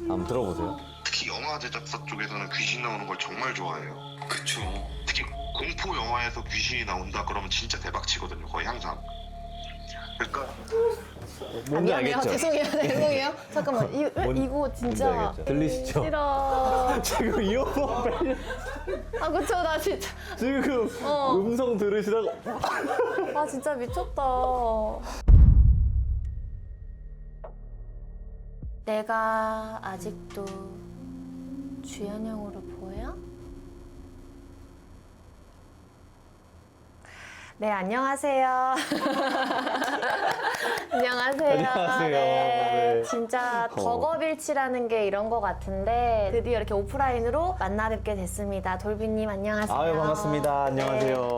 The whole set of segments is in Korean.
한번 들어보세요. 특히 영화 제작사 쪽에서는 귀신 나오는 걸 정말 좋아해요. 그쵸. 특히 공포 영화에서 귀신이 나온다 그러면 진짜 대박치거든요. 거의 항상. 그러니까 뭔지 미안해요. 알겠죠? 죄송해요. 잠깐만. 이거 뭔지 진짜 알겠죠? 들리시죠? 싫어. 지금 이어폰 빨리 아 그쵸 나 진짜 지금 음성 들으시다가 아 진짜 미쳤다. 내가 아직도 주연형으로 보여? 네, 안녕하세요. 안녕하세요. 안녕하세요. 네, 네. 진짜 덕업일치라는 게 이런 것 같은데 드디어 이렇게 오프라인으로 만나뵙게 됐습니다. 돌비님 안녕하세요. 아유 반갑습니다. 안녕하세요.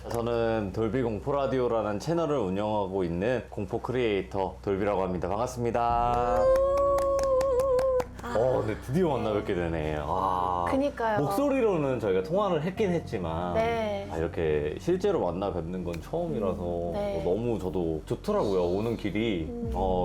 네. 저는 돌비 공포 라디오라는 채널을 운영하고 있는 공포 크리에이터 돌비라고 합니다. 반갑습니다. 근데 드디어 만나뵙게 되네. 아, 그니까요. 목소리로는 저희가 통화를 했긴 했지만 네. 이렇게 실제로 만나 뵙는 건 처음이라서 네. 너무 저도 좋더라고요. 오는 길이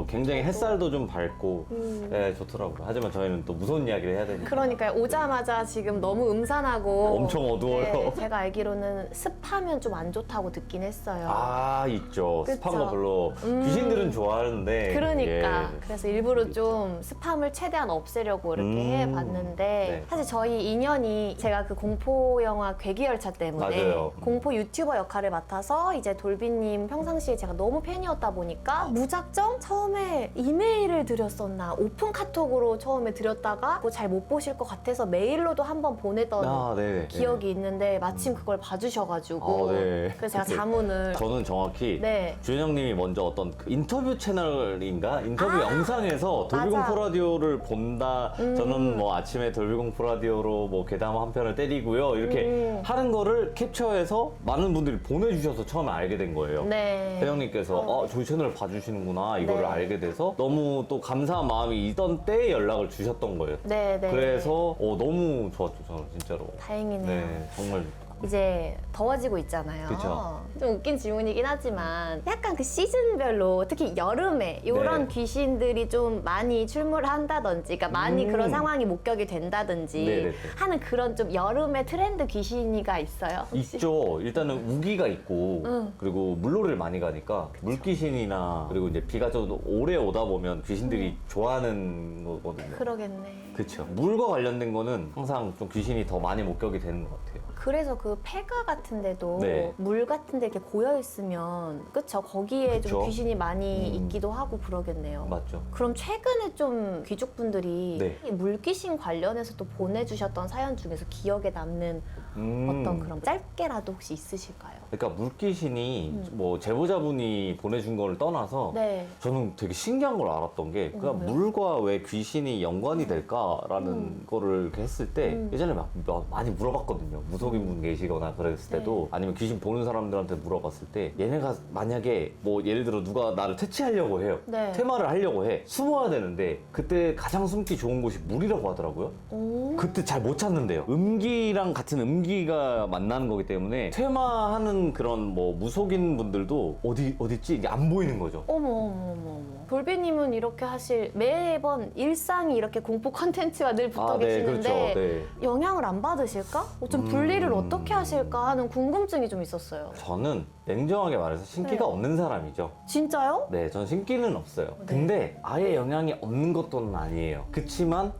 굉장히 햇살도 좀 밝고 네, 좋더라고요. 하지만 저희는 또 무서운 이야기를 해야 되니까 그러니까요. 오자마자 지금 너무 음산하고 엄청 어두워요. 네, 제가 알기로는 습하면 좀 안 좋다고 듣긴 했어요. 아 있죠. 그쵸? 습한 거 별로 귀신들은 좋아하는데 그러니까 예. 그래서 일부러 좀 습함을 최대한 없애려고 이렇게 해봤는데 네. 사실 저희 인연이 제가 그 공포 영화 괴기열차 때문에 맞아요. 공포 유튜버 역할을 맡아서 이제 돌비님 평상시에 제가 너무 팬이었다 보니까 무작정 처음에 이메일을 드렸었나 오픈 카톡으로 처음에 드렸다가 뭐 잘 못 보실 것 같아서 메일로도 한번 보내던 네네. 기억이 있는데 마침 그걸 봐주셔가지고 네. 그래서 제가 자문을 저는 정확히 네. 주현영님이 먼저 어떤 그 인터뷰 채널인가 인터뷰 영상에서 돌비공포 맞아. 라디오를 본다. 저는 뭐 아침에 돌비공포 라디오로 뭐 괴담 한 편을 때리고요. 이렇게 하는 거를 캡처해서 많은 분들이 보내주셔서 처음에 알게 된 거예요. 네. 회장님께서 저희 채널 봐주시는구나 이거를 네. 알게 돼서 너무 또 감사한 마음이 있던 때에 연락을 주셨던 거예요. 네, 네. 그래서 너무 좋았죠 저는 진짜로. 다행이네요. 네 정말. 이제 더워지고 있잖아요. 그쵸. 좀 웃긴 질문이긴 하지만 약간 그 시즌별로 특히 여름에 이런 네. 귀신들이 좀 많이 출몰을 한다든지 그러니까 많이 그런 상황이 목격이 된다든지 네네네. 하는 그런 좀 여름의 트렌드 귀신이가 있어요? 혹시? 있죠. 일단은 우기가 있고 그리고 물놀이를 많이 가니까 물귀신이나 그리고 이제 비가 좀 오래 오다 보면 귀신들이 좋아하는 거거든요. 그러겠네. 그렇죠. 물과 관련된 거는 항상 좀 귀신이 더 많이 목격이 되는 것 같아요. 그래서 그 폐가 같은 데도 네. 물 같은 데 이렇게 고여 있으면 그쵸? 거기에 좀 그쵸. 귀신이 많이 있기도 하고 그러겠네요. 맞죠. 그럼 최근에 좀 귀족분들이 네. 이 물귀신 관련해서 또 보내주셨던 사연 중에서 기억에 남는 어떤 그런 짧게라도 혹시 있으실까요? 그러니까 물귀신이 뭐 제보자분이 보내준 거를 떠나서 네. 저는 되게 신기한 걸 알았던 게 그러니까 왜요? 물과 왜 귀신이 연관이 될까라는 거를 이렇게 했을 때 예전에 막 많이 물어봤거든요. 무속인 분 계시거나 그랬을 때도 아니면 귀신 보는 사람들한테 물어봤을 때 얘네가 만약에 뭐 예를 들어 누가 나를 퇴치하려고 해요. 네. 퇴마를 하려고 해. 숨어야 되는데 그때 가장 숨기 좋은 곳이 물이라고 하더라고요. 오. 그때 잘 못 찾는데요. 음기랑 같은 음기가 만나는 거기 때문에 퇴마하는 그런 뭐 무속인 분들도 어딨지? 이게 안 보이는 거죠. 어머. 돌비님은 이렇게 하실 매번 일상이 이렇게 공포 컨텐츠와 늘 붙어 계시는데 그렇죠. 네. 영향을 안 받으실까? 좀 분리를 어떻게 하실까 하는 궁금증이 좀 있었어요. 저는 냉정하게 말해서 신기가 네. 없는 사람이죠. 진짜요? 네, 전 신기는 없어요. 근데 아예 영향이 없는 것도 아니에요. 그치만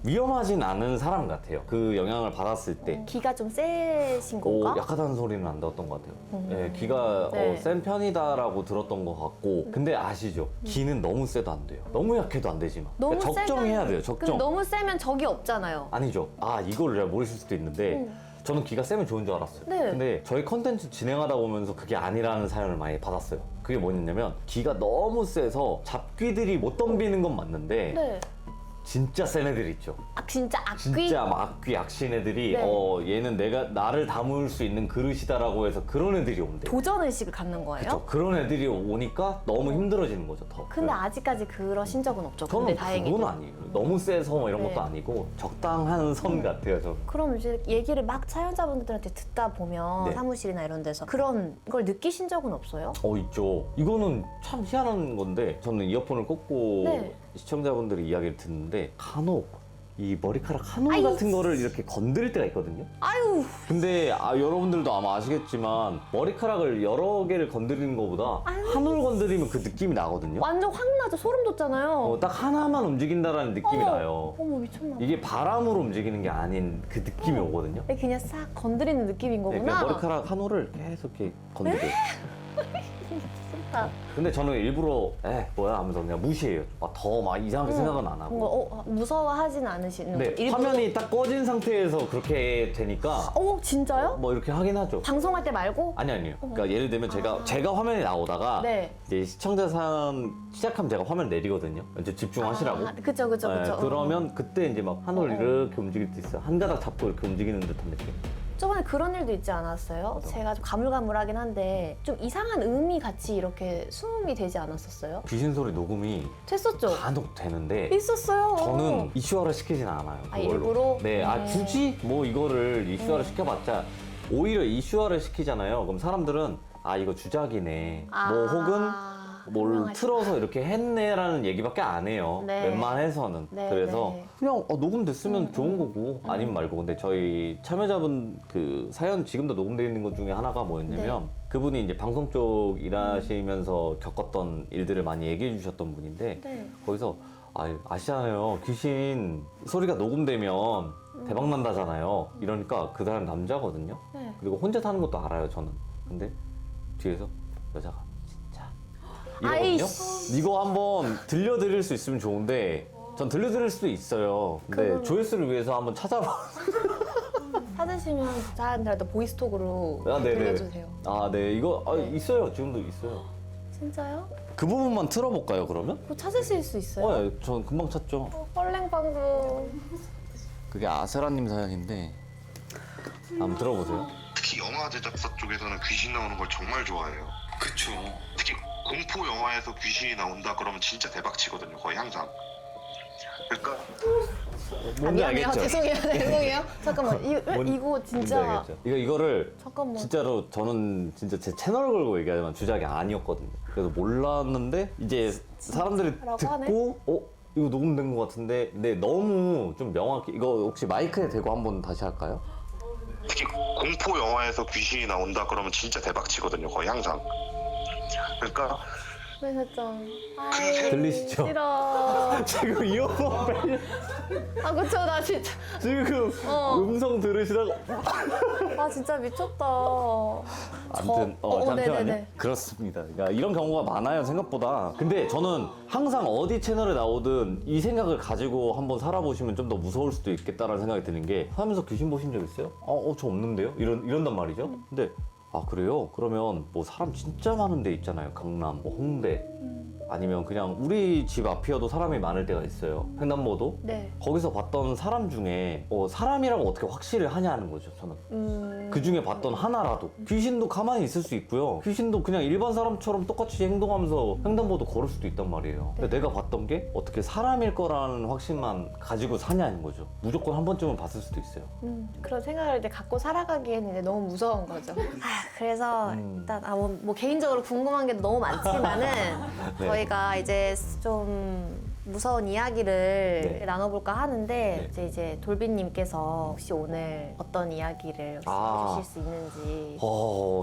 위험하진 않은 사람 같아요. 그 영향을 받았을 때. 기가 좀 세신 건가? 약하다는 소리는 안 들었던 것 같아요. 네, 기가 네. 센 편이다라고 들었던 것 같고. 근데 아시죠? 기는 너무 세도 안 돼요. 너무 약해도 안 되지만. 너무 그러니까 적정해야 돼요, 적정. 근데 너무 세면 적이 없잖아요. 아니죠. 이거를 잘 모르실 수도 있는데 저는 기가 세면 좋은 줄 알았어요. 네. 근데 저희 컨텐츠 진행하다 보면서 그게 아니라는 사연을 많이 받았어요. 그게 뭐냐면 기가 너무 세서 잡귀들이 못 덤비는 건 맞는데 네. 진짜 센 애들 있죠. 진짜 악귀? 진짜 막 악귀 악신 애들이 네. 얘는 나를 담을 수 있는 그릇이다라고 해서 그런 애들이 온대요. 도전의식을 갖는 거예요? 그쵸? 그런 애들이 오니까 너무 힘들어지는 거죠, 더. 근데 아직까지 그러신 적은 없죠. 저는 근데 다행히도. 그건 아니에요. 너무 세서 뭐 이런 네. 것도 아니고 적당한 선 같아요, 저는. 그럼 이제 얘기를 막 사연자분들한테 듣다 보면 네. 사무실이나 이런 데서 그런 걸 느끼신 적은 없어요? 있죠. 이거는 참 희한한 건데 저는 이어폰을 꽂고 네. 시청자분들이 이야기를 듣는데 간혹 이 머리카락 한 올 아이. 같은 거를 이렇게 건드릴 때가 있거든요. 아유, 근데 여러분들도 아마 아시겠지만 머리카락을 여러 개를 건드리는 것보다 한 올 건드리면 그 느낌이 나거든요. 완전 확 나죠. 소름 돋잖아요. 딱 하나만 움직인다라는 느낌이 어머. 나요. 어머, 미쳤나 봐. 이게 바람으로 움직이는 게 아닌 그 느낌이 오거든요. 그냥 싹 건드리는 느낌인 거구나. 그러니까 머리카락 한 올을 계속 이렇게 건드려요. 진짜. 근데 저는 일부러 뭐야 하면서 그냥 무시해요. 더 막 이상하게 생각은 안 하고. 뭔가 무서워하진 않으시는 네, 거죠? 일부러? 화면이 딱 꺼진 상태에서 그렇게 되니까 진짜요? 뭐 이렇게 하긴 하죠. 방송할 때 말고? 아니요. 그러니까 예를 들면 제가 화면에 나오다가 네. 이제 시청자 사연 시작하면 제가 화면 내리거든요. 이제 집중하시라고. 그쵸. 그러면 그때 이제 막 한 올 이렇게 움직일 때 있어요. 한 가닥 잡고 이렇게 움직이는 듯한 느낌. 저번에 그런 일도 있지 않았어요? 제가 좀 가물가물하긴 한데 좀 이상한 음이 같이 이렇게 수음이 되지 않았었어요? 귀신 소리 녹음이 됐었죠? 간혹 되는데 있었어요. 저는 이슈화를 시키진 않아요. 그걸로. 일부러? 네, 굳이 뭐 이거를 이슈화를 시켜봤자 오히려 이슈화를 시키잖아요. 그럼 사람들은 이거 주작이네. 뭐 혹은 뭘 현명하시다. 틀어서 이렇게 했네라는 얘기밖에 안 해요. 네. 웬만해서는. 네, 그래서 네. 그냥 녹음됐으면 좋은 거고 아니면 말고. 근데 저희 참여자분 그 사연 지금도 녹음되어 있는 것 중에 하나가 뭐였냐면 네. 그분이 이제 방송 쪽 일하시면서 겪었던 일들을 많이 얘기해 주셨던 분인데 네. 거기서 아시잖아요. 귀신 소리가 녹음되면 대박 난다잖아요. 이러니까 그 사람 남자거든요. 네. 그리고 혼자 사는 것도 알아요, 저는. 근데 뒤에서 여자가 진짜 이러거든요. 아이씨. 이거 한번 들려드릴 수 있으면 좋은데 전 들려드릴 수도 있어요. 근데 그거는- 조회수를 위해서 한번 찾아봐. 찾으시면 사람들한테 보이스톡으로 네네. 들려주세요. 네. 이거 있어요. 지금도 있어요. 진짜요? 그 부분만 틀어볼까요, 그러면? 그거 찾으실 수 있어요? 전 금방 찾죠. 헐랭방구. 그게 아세라님 사연인데 한번 들어보세요. 특히 영화 제작사 쪽에서는 귀신 나오는 걸 정말 좋아해요. 그쵸. 특히 공포 영화에서 귀신이 나온다 그러면 진짜 대박 치거든요. 거의 항상. 그러니까 뭔지 미안해요. 알겠죠? 죄송해요. 잠깐만. 이거 뭔지 진짜. 알겠죠? 이거를 잠깐만. 진짜로 저는 진짜 제 채널을 걸고 얘기하지만 주작이 아니었거든요. 그래서 몰랐는데 이제 사람들이 라고 듣고 이거 녹음된 것 같은데 근데 너무 좀 명확히 이거 혹시 마이크에 대고 한번 다시 할까요? 특히 공포 영화에서 귀신이 나온다 그러면 진짜 대박 치거든요. 거의 항상. 그러니까 네, 살짝. 들리시죠? 싫어. 지금 이어폰 빼 그쵸. 나 진짜. 지금 음성 들으시다가 진짜 미쳤다. 아무튼 잠시만요. 네네네. 그렇습니다. 그러니까 이런 경우가 많아요, 생각보다. 근데 저는 항상 어디 채널에 나오든 이 생각을 가지고 한번 살아보시면 좀 더 무서울 수도 있겠다라는 생각이 드는 게 하면서 귀신 보신 적 있어요? 저 없는데요? 이런단 말이죠. 근데 그래요? 그러면 뭐 사람 진짜 많은 데 있잖아요. 강남, 뭐 홍대. 아니면 그냥 우리 집 앞이어도 사람이 많을 때가 있어요. 횡단보도. 네. 거기서 봤던 사람 중에 사람이라고 어떻게 확실을 하냐는 거죠, 저는. 그 중에 봤던 하나라도. 귀신도 가만히 있을 수 있고요. 귀신도 그냥 일반 사람처럼 똑같이 행동하면서 횡단보도 걸을 수도 있단 말이에요. 근데 내가 봤던 게 어떻게 사람일 거라는 확신만 가지고 사냐는 거죠. 무조건 한 번쯤은 봤을 수도 있어요. 그런 생각을 이제 갖고 살아가기에는 이제 너무 무서운 거죠. 그래서 일단 뭐 개인적으로 궁금한 게 너무 많지만은 네. 저희가 이제 좀 무서운 이야기를 네. 나눠볼까 하는데 네. 이제 돌빈님께서 혹시 오늘 어떤 이야기를 혹시 해주실 수 있는지.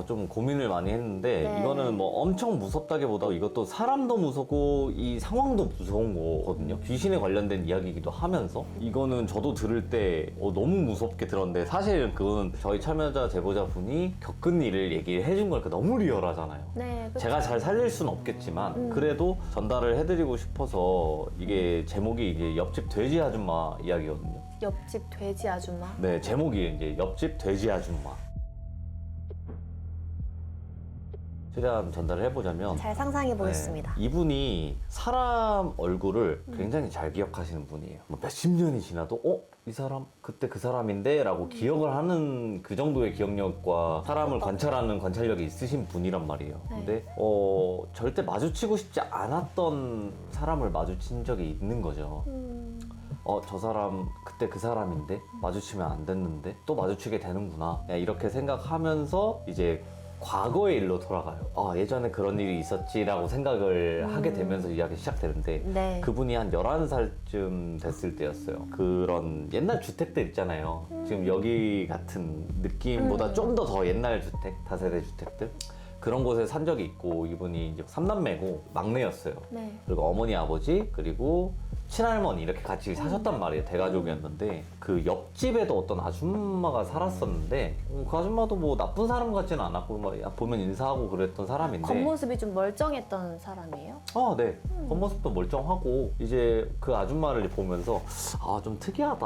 좀 고민을 많이 했는데 네. 이거는 뭐 엄청 무섭다기보다 이것도 사람도 무섭고 이 상황도 무서운 거거든요. 귀신에 관련된 이야기이기도 하면서 이거는 저도 들을 때 너무 무섭게 들었는데 사실 그건 저희 참여자 제보자분이 겪은 일을 얘기를 해준 거니까 너무 리얼하잖아요. 네, 그쵸. 제가 잘 살릴 수는 없겠지만 그래도 전달을 해드리고 싶어서 이게 제목이 이제 옆집 돼지 아줌마 이야기거든요. 옆집 돼지 아줌마. 네, 제목이 이제 옆집 돼지 아줌마. 최대한 전달을 해보자면 잘 상상해 보겠습니다. 네, 이분이 사람 얼굴을 굉장히 잘 기억하시는 분이에요. 뭐 몇십 년이 지나도 이 사람 그때 그 사람인데 라고 기억을 하는 그 정도의 기억력과 사람을 관찰하는 관찰력이 있으신 분이란 말이에요. 네. 근데 절대 마주치고 싶지 않았던 사람을 마주친 적이 있는 거죠. 저 사람 그때 그 사람인데 마주치면 안 됐는데 또 마주치게 되는구나. 그냥 이렇게 생각하면서 이제 과거의 일로 돌아가요. 아, 예전에 그런 일이 있었지라고 생각을 하게 되면서 이야기 시작되는데 네. 그분이 한 11살쯤 됐을 때였어요. 그런 옛날 주택들 있잖아요. 지금 여기 같은 느낌보다 좀 더 옛날 주택, 다세대 주택들? 그런 곳에 산 적이 있고 이분이 이제 3남매고 막내였어요. 네. 그리고 어머니, 아버지, 그리고 친할머니 이렇게 같이 사셨단 말이에요. 대가족이었는데 그 옆집에도 어떤 아줌마가 살았었는데 그 아줌마도 뭐 나쁜 사람 같지는 않았고 뭐 보면 인사하고 그랬던 사람인데 겉모습이 좀 멀쩡했던 사람이에요? 네. 겉모습도 멀쩡하고 이제 그 아줌마를 이제 보면서 아, 좀 특이하다.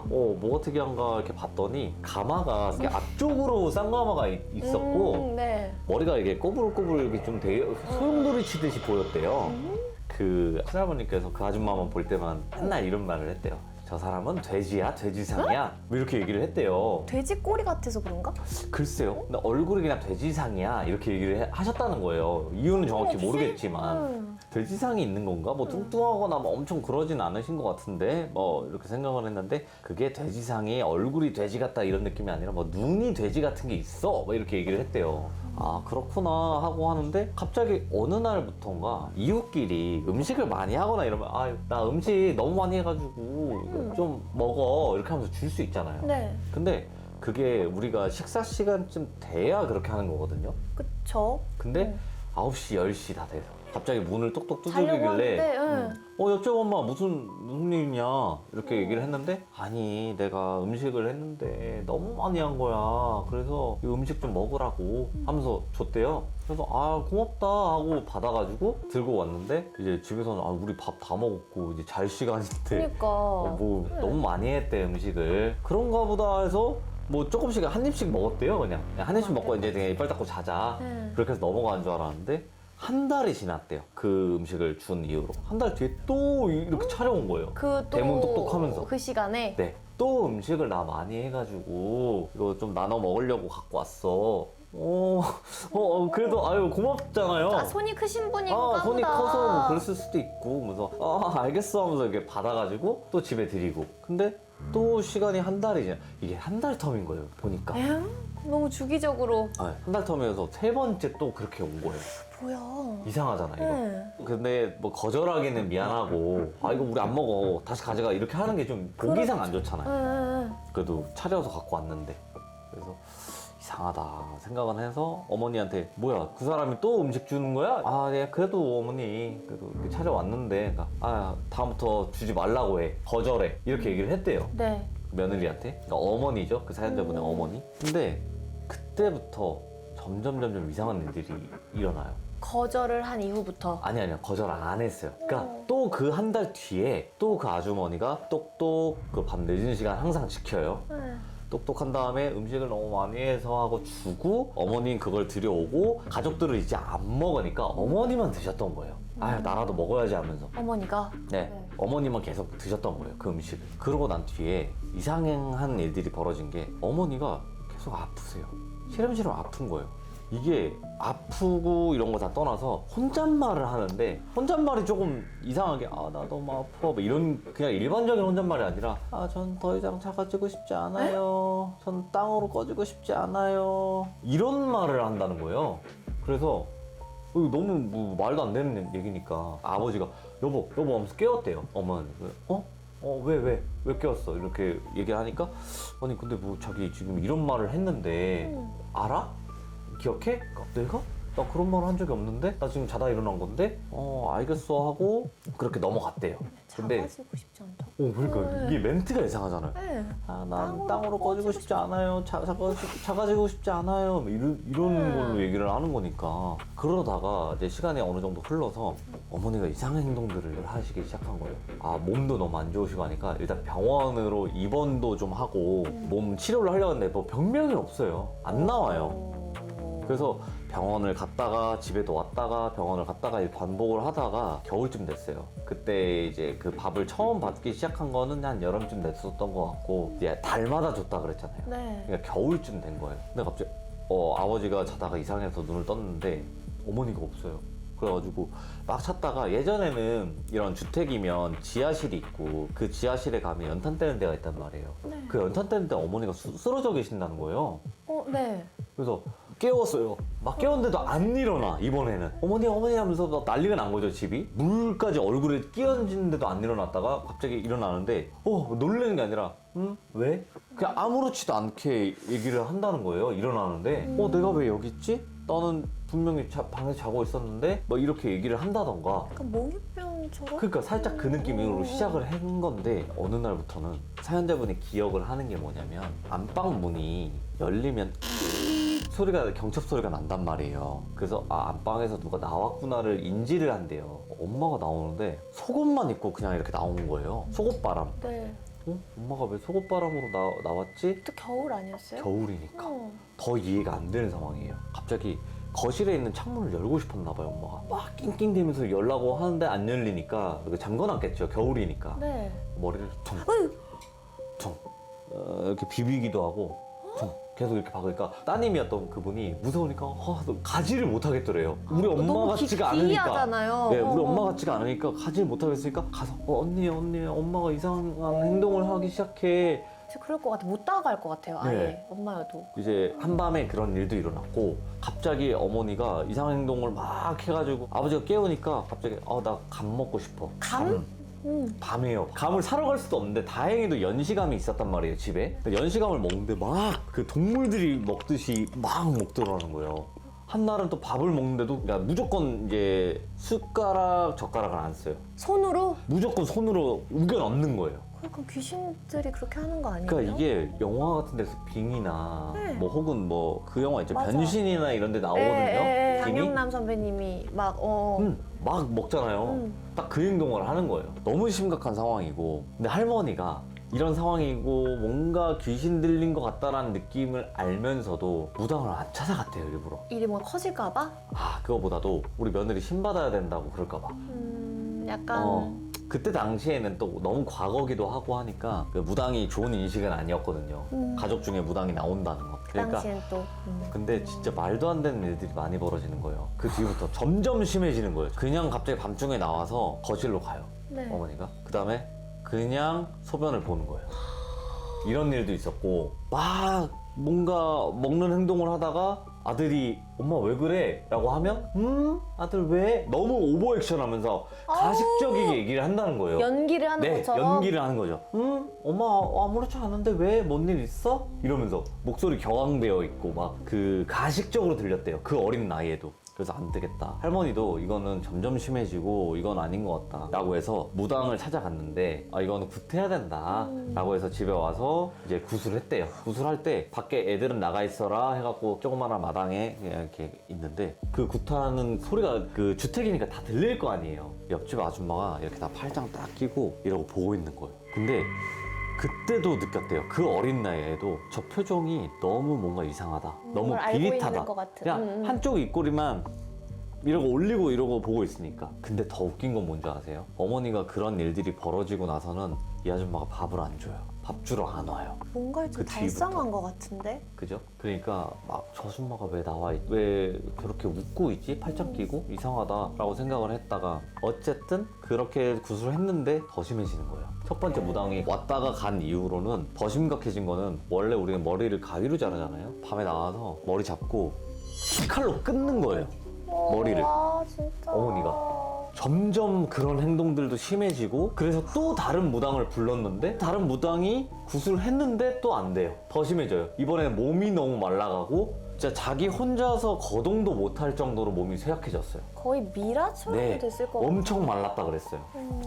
뭐가 특이한가 이렇게 봤더니 가마가 이렇게 앞쪽으로 쌍가마가 있었고 네. 머리가 이게 꼬불꼬불 이렇게 좀 되게 소용돌이 치듯이 보였대요. 그 친할머니께서 그 아줌마만 볼 때만 맨날 이런 말을 했대요. 저 사람은 돼지야, 돼지상이야. 뭐 이렇게 얘기를 했대요. 돼지 꼬리 같아서 그런가? 글쎄요. 근데 얼굴이 그냥 돼지상이야 이렇게 얘기를 하셨다는 거예요. 이유는 정확히 모르겠지만 돼지상이 있는 건가? 뭐 뚱뚱하거나 뭐 엄청 그러진 않으신 것 같은데 뭐 이렇게 생각을 했는데 그게 돼지상이 얼굴이 돼지 같다 이런 느낌이 아니라 뭐 눈이 돼지 같은 게 있어 뭐 이렇게 얘기를 했대요. 아, 그렇구나 하고 하는데 갑자기 어느 날부턴가 이웃끼리 음식을 많이 하거나 이러면 아, 나 음식 너무 많이 해가지고 이거 좀 먹어 이렇게 하면서 줄 수 있잖아요. 네. 근데 그게 우리가 식사 시간쯤 돼야 그렇게 하는 거거든요. 그쵸. 근데 9시, 10시 다 돼서 갑자기 문을 똑똑 자려고 두들기길래 하는데, 옆집 엄마 무슨 일이냐 이렇게 얘기를 했는데 아니 내가 음식을 했는데 너무 많이 한 거야. 그래서 이 음식 좀 먹으라고 하면서 줬대요. 그래서 아, 고맙다 하고 받아가지고 들고 왔는데 이제 집에서는 아, 우리 밥 다 먹었고 이제 잘 시간인데 그러니까. 뭐 너무 많이 했대 음식을. 그런가 보다 해서 뭐 조금씩 한 입씩 먹었대요. 그냥 한 입씩 먹고 이제 그냥 이빨 닦고 자자 그렇게 해서 넘어간 줄 알았는데 한 달이 지났대요. 그 음식을 준 이후로 한 달 뒤에 또 이렇게 차려온 거예요. 그 또 대문 똑똑하면서. 그 시간에 네, 또 음식을 나 많이 해가지고 이거 좀 나눠 먹으려고 갖고 왔어. 그래도 아유 고맙잖아요. 손이 크신 분인가 손이 보다. 커서 뭐 그랬을 수도 있고 그래서 알겠어 하면서 이렇게 받아가지고 또 집에 드리고 근데 또 시간이 한 달이 지나 이게 한 달 텀인 거예요 보니까. 에휴, 너무 주기적으로. 한 달 텀이어서 세 번째 또 그렇게 온 거예요. 뭐야. 이상하잖아 이거. 네. 근데 뭐 거절하기는 미안하고 아 이거 우리 안 먹어 다시 가져가 이렇게 하는 게 좀 보기상 안 좋잖아요. 네. 그래도 차려서 갖고 왔는데 그래서 이상하다 생각은 해서 어머니한테 뭐야 그 사람이 또 음식 주는 거야? 아, 네 그래도 어머니 그래도 이렇게 차려왔는데 그러니까 아 다음부터 주지 말라고 해 거절해 이렇게 얘기를 했대요. 네. 며느리한테. 그러니까 어머니죠 그 사연자분의 어머니. 근데 그때부터 점점 이상한 일들이 일어나요. 거절을 한 이후부터. 아니요 거절 안 했어요. 그러니까 또 그 한 달 뒤에 또 그 아주머니가 똑똑 그 밤 늦은 시간 항상 지켜요. 똑똑한 다음에 음식을 너무 많이 해서 하고 주고 어머니는 그걸 들여오고 가족들은 이제 안 먹으니까 어머니만 드셨던 거예요. 아 나라도 먹어야지 하면서. 어머니가. 네, 어머니만 계속 드셨던 거예요 그 음식을. 그러고 난 뒤에 이상한 일들이 벌어진 게 어머니가 계속 아프세요. 시름시름 아픈 거예요. 이게 아프고 이런 거 다 떠나서 혼잣말을 하는데 혼잣말이 조금 이상하게 아 나 너무 아파 뭐 이런 그냥 일반적인 혼잣말이 아니라 아 전 더 이상 작아지고 싶지 않아요. 전 땅으로 꺼지고 싶지 않아요. 이런 말을 한다는 거예요. 그래서 이거 너무 뭐 말도 안 되는 얘기니까 아버지가 여보 하면서 깨웠대요. 어머니 왜 깨웠어? 이렇게 얘기를 하니까 아니 근데 뭐 자기 지금 이런 말을 했는데 알아? 기억해? 내가? 나 그런 말 한 적이 없는데? 나 지금 자다 일어난 건데? 알겠어 하고 그렇게 넘어갔대요. 근데 작아지고 싶지 않다. 그러니까 이게 멘트가 이상하잖아요. 네. 난 땅으로 꺼지고 싶지 않아요. 작아지고 싶지 않아요. 뭐 이런 걸로 얘기를 하는 거니까. 그러다가 이제 시간이 어느 정도 흘러서 어머니가 이상한 행동들을 하시기 시작한 거예요. 몸도 너무 안 좋으시고 하니까 일단 병원으로 입원도 좀 하고 몸 치료를 하려고 하는데 뭐 병명이 없어요. 안 나와요. 그래서 병원을 갔다가 집에도 왔다가 병원을 갔다가 이렇게 반복을 하다가 겨울쯤 됐어요. 그때 이제 그 밥을 처음 받기 시작한 거는 한 여름쯤 됐었던 것 같고 이제 달마다 줬다 그랬잖아요. 네. 그러니까 겨울쯤 된 거예요. 근데 갑자기 아버지가 자다가 이상해서 눈을 떴는데 어머니가 없어요. 그래가지고 막 찾다가 예전에는 이런 주택이면 지하실이 있고 그 지하실에 가면 연탄 떼는 데가 있단 말이에요. 네. 그 연탄 떼는 데 어머니가 쓰러져 계신다는 거예요. 네. 그래서 깨웠어요. 막 깨웠는데도 안 일어나. 이번에는 어머니 하면서 막 난리가 난 거죠. 집이 물까지 얼굴에 끼얹는데도 안 일어났다가 갑자기 일어나는데 놀라는 게 아니라 왜? 그냥 아무렇지도 않게 얘기를 한다는 거예요. 일어나는데 내가 왜 여기 있지? 나는 분명히 방에서 자고 있었는데 뭐 이렇게 얘기를 한다던가. 약간 몽유병처럼? 그러니까 살짝 그 느낌으로 시작을 한 건데 어느 날부터는 사연자분이 기억을 하는 게 뭐냐면 안방 문이 열리면 소리가 경첩 소리가 난단 말이에요. 그래서 안방에서 누가 나왔구나를 인지를 한대요. 엄마가 나오는데 속옷만 입고 그냥 이렇게 나온 거예요. 속옷바람. 네. 엄마가 왜 속옷바람으로 나왔지? 또 겨울 아니었어요? 겨울이니까 더 이해가 안 되는 상황이에요. 갑자기 거실에 있는 창문을 열고 싶었나 봐요. 엄마가 막 낑낑대면서 열라고 하는데 안 열리니까 잠궈놨겠죠. 겨울이니까. 네. 머리를 퉁 이렇게 비비기도 하고 퉁 계속 이렇게 박으니까 따님이었던 그분이 무서우니까 가지를 못하겠더래요. 우리 엄마 너무 같지가 않으니까. 기이하잖아요. 네, 우리 엄마 같지가 않으니까 가지를 못하겠으니까 가서 언니 엄마가 이상한 행동을 하기 시작해. 진짜 그럴 것 같아. 못 다가갈 것 같아요. 아예. 네. 엄마여도. 이제 한밤에 그런 일도 일어났고 갑자기 어머니가 이상한 행동을 막 해가지고 아버지가 깨우니까 갑자기 나 감 먹고 싶어. 감? 밤에요. 감을 사러 갈 수도 없는데 다행히도 연시감이 있었단 말이에요, 집에. 연시감을 먹는데 막 그 동물들이 먹듯이 막 먹더라는 거예요. 한날은 또 밥을 먹는데도 그러니까 무조건 이제 숟가락, 젓가락을 안 써요. 손으로? 무조건 손으로 우겨 넣는 거예요. 그러니까 귀신들이 그렇게 하는 거 아니에요? 그러니까 이게 영화 같은 데서 빙이나 네. 뭐 혹은 뭐 그 영화 있죠. 맞아. 변신이나 이런 데 나오거든요. 빙이. 장영남 선배님이 막 막 먹잖아요. 딱 그 행동을 하는 거예요. 너무 심각한 상황이고. 근데 할머니가 이런 상황이고 뭔가 귀신 들린 것 같다라는 느낌을 알면서도 무당을 안 찾아갔대요, 일부러. 일이 뭔가 커질까 봐? 그거보다도 우리 며느리 신 받아야 된다고 그럴까 봐. 약간 그때 당시에는 또 너무 과거기도 하고 하니까 그 무당이 좋은 인식은 아니었거든요. 가족 중에 무당이 나온다는 거. 그 당시엔 또 근데 진짜 말도 안 되는 일들이 많이 벌어지는 거예요. 그 뒤부터 점점 심해지는 거예요. 그냥 갑자기 밤중에 나와서 거실로 가요. 네. 어머니가. 그 다음에 그냥 소변을 보는 거예요. 이런 일도 있었고 막 뭔가 먹는 행동을 하다가 아들이 엄마 왜 그래? 라고 하면 아들 왜? 너무 오버액션 하면서 가식적이게 얘기를 한다는 거예요. 연기를 하는 네, 것처럼? 연기를 하는 거죠. 엄마 아무렇지 않은데 왜? 뭔 일 있어? 이러면서 목소리 격앙되어 있고 막 그 가식적으로 들렸대요. 그 어린 나이에도. 그래서 안 되겠다. 할머니도 이거는 점점 심해지고 이건 아닌 것 같다 라고 해서 무당을 찾아갔는데 이거는 굿해야 된다 라고 해서 집에 와서 이제 구술했대요. 구술할 때 밖에 애들은 나가 있어라 해갖고 조그마한 마당에 그냥 이렇게 있는데 그 굿하는 소리가 그 주택이니까 다 들릴 거 아니에요. 옆집 아줌마가 이렇게 다 팔짱 딱 끼고 이러고 보고 있는 거예요. 근데 그때도 느꼈대요. 그 어린 나이에도 저 표정이 너무 뭔가 이상하다. 너무 뭘 알고 있는 비릿하다. 것 같은. 그냥 한쪽 입꼬리만 이러고 올리고 이러고 보고 있으니까. 근데 더 웃긴 건 뭔지 아세요? 어머니가 그런 일들이 벌어지고 나서는 이 아줌마가 밥을 안 줘요. 밥 주러 안 와요. 뭔가 좀 그 달성한 것 같은데? 그죠? 그러니까 막 저 아줌마가 왜 나와 왜 저렇게 웃고 있지? 팔짱 끼고? 이상하다라고 생각을 했다가 어쨌든 그렇게 구술을 했는데 더 심해지는 거예요. 첫 번째 무당이 왔다가 간 이후로는 더 심각해진 거는 원래 우리는 머리를 가위로 자르잖아요. 밤에 나와서 머리 잡고 칼로 끊는 거예요. 머리를. 진짜. 어머니가. 점점 그런 행동들도 심해지고 그래서 또 다른 무당을 불렀는데 다른 무당이 구슬을 했는데 또 안 돼요. 더 심해져요. 이번에는 몸이 너무 말라가고 진짜 자기 혼자서 거동도 못할 정도로 몸이 쇠약해졌어요. 거의 미라처럼 됐을 것 같아요. 엄청 말랐다 그랬어요.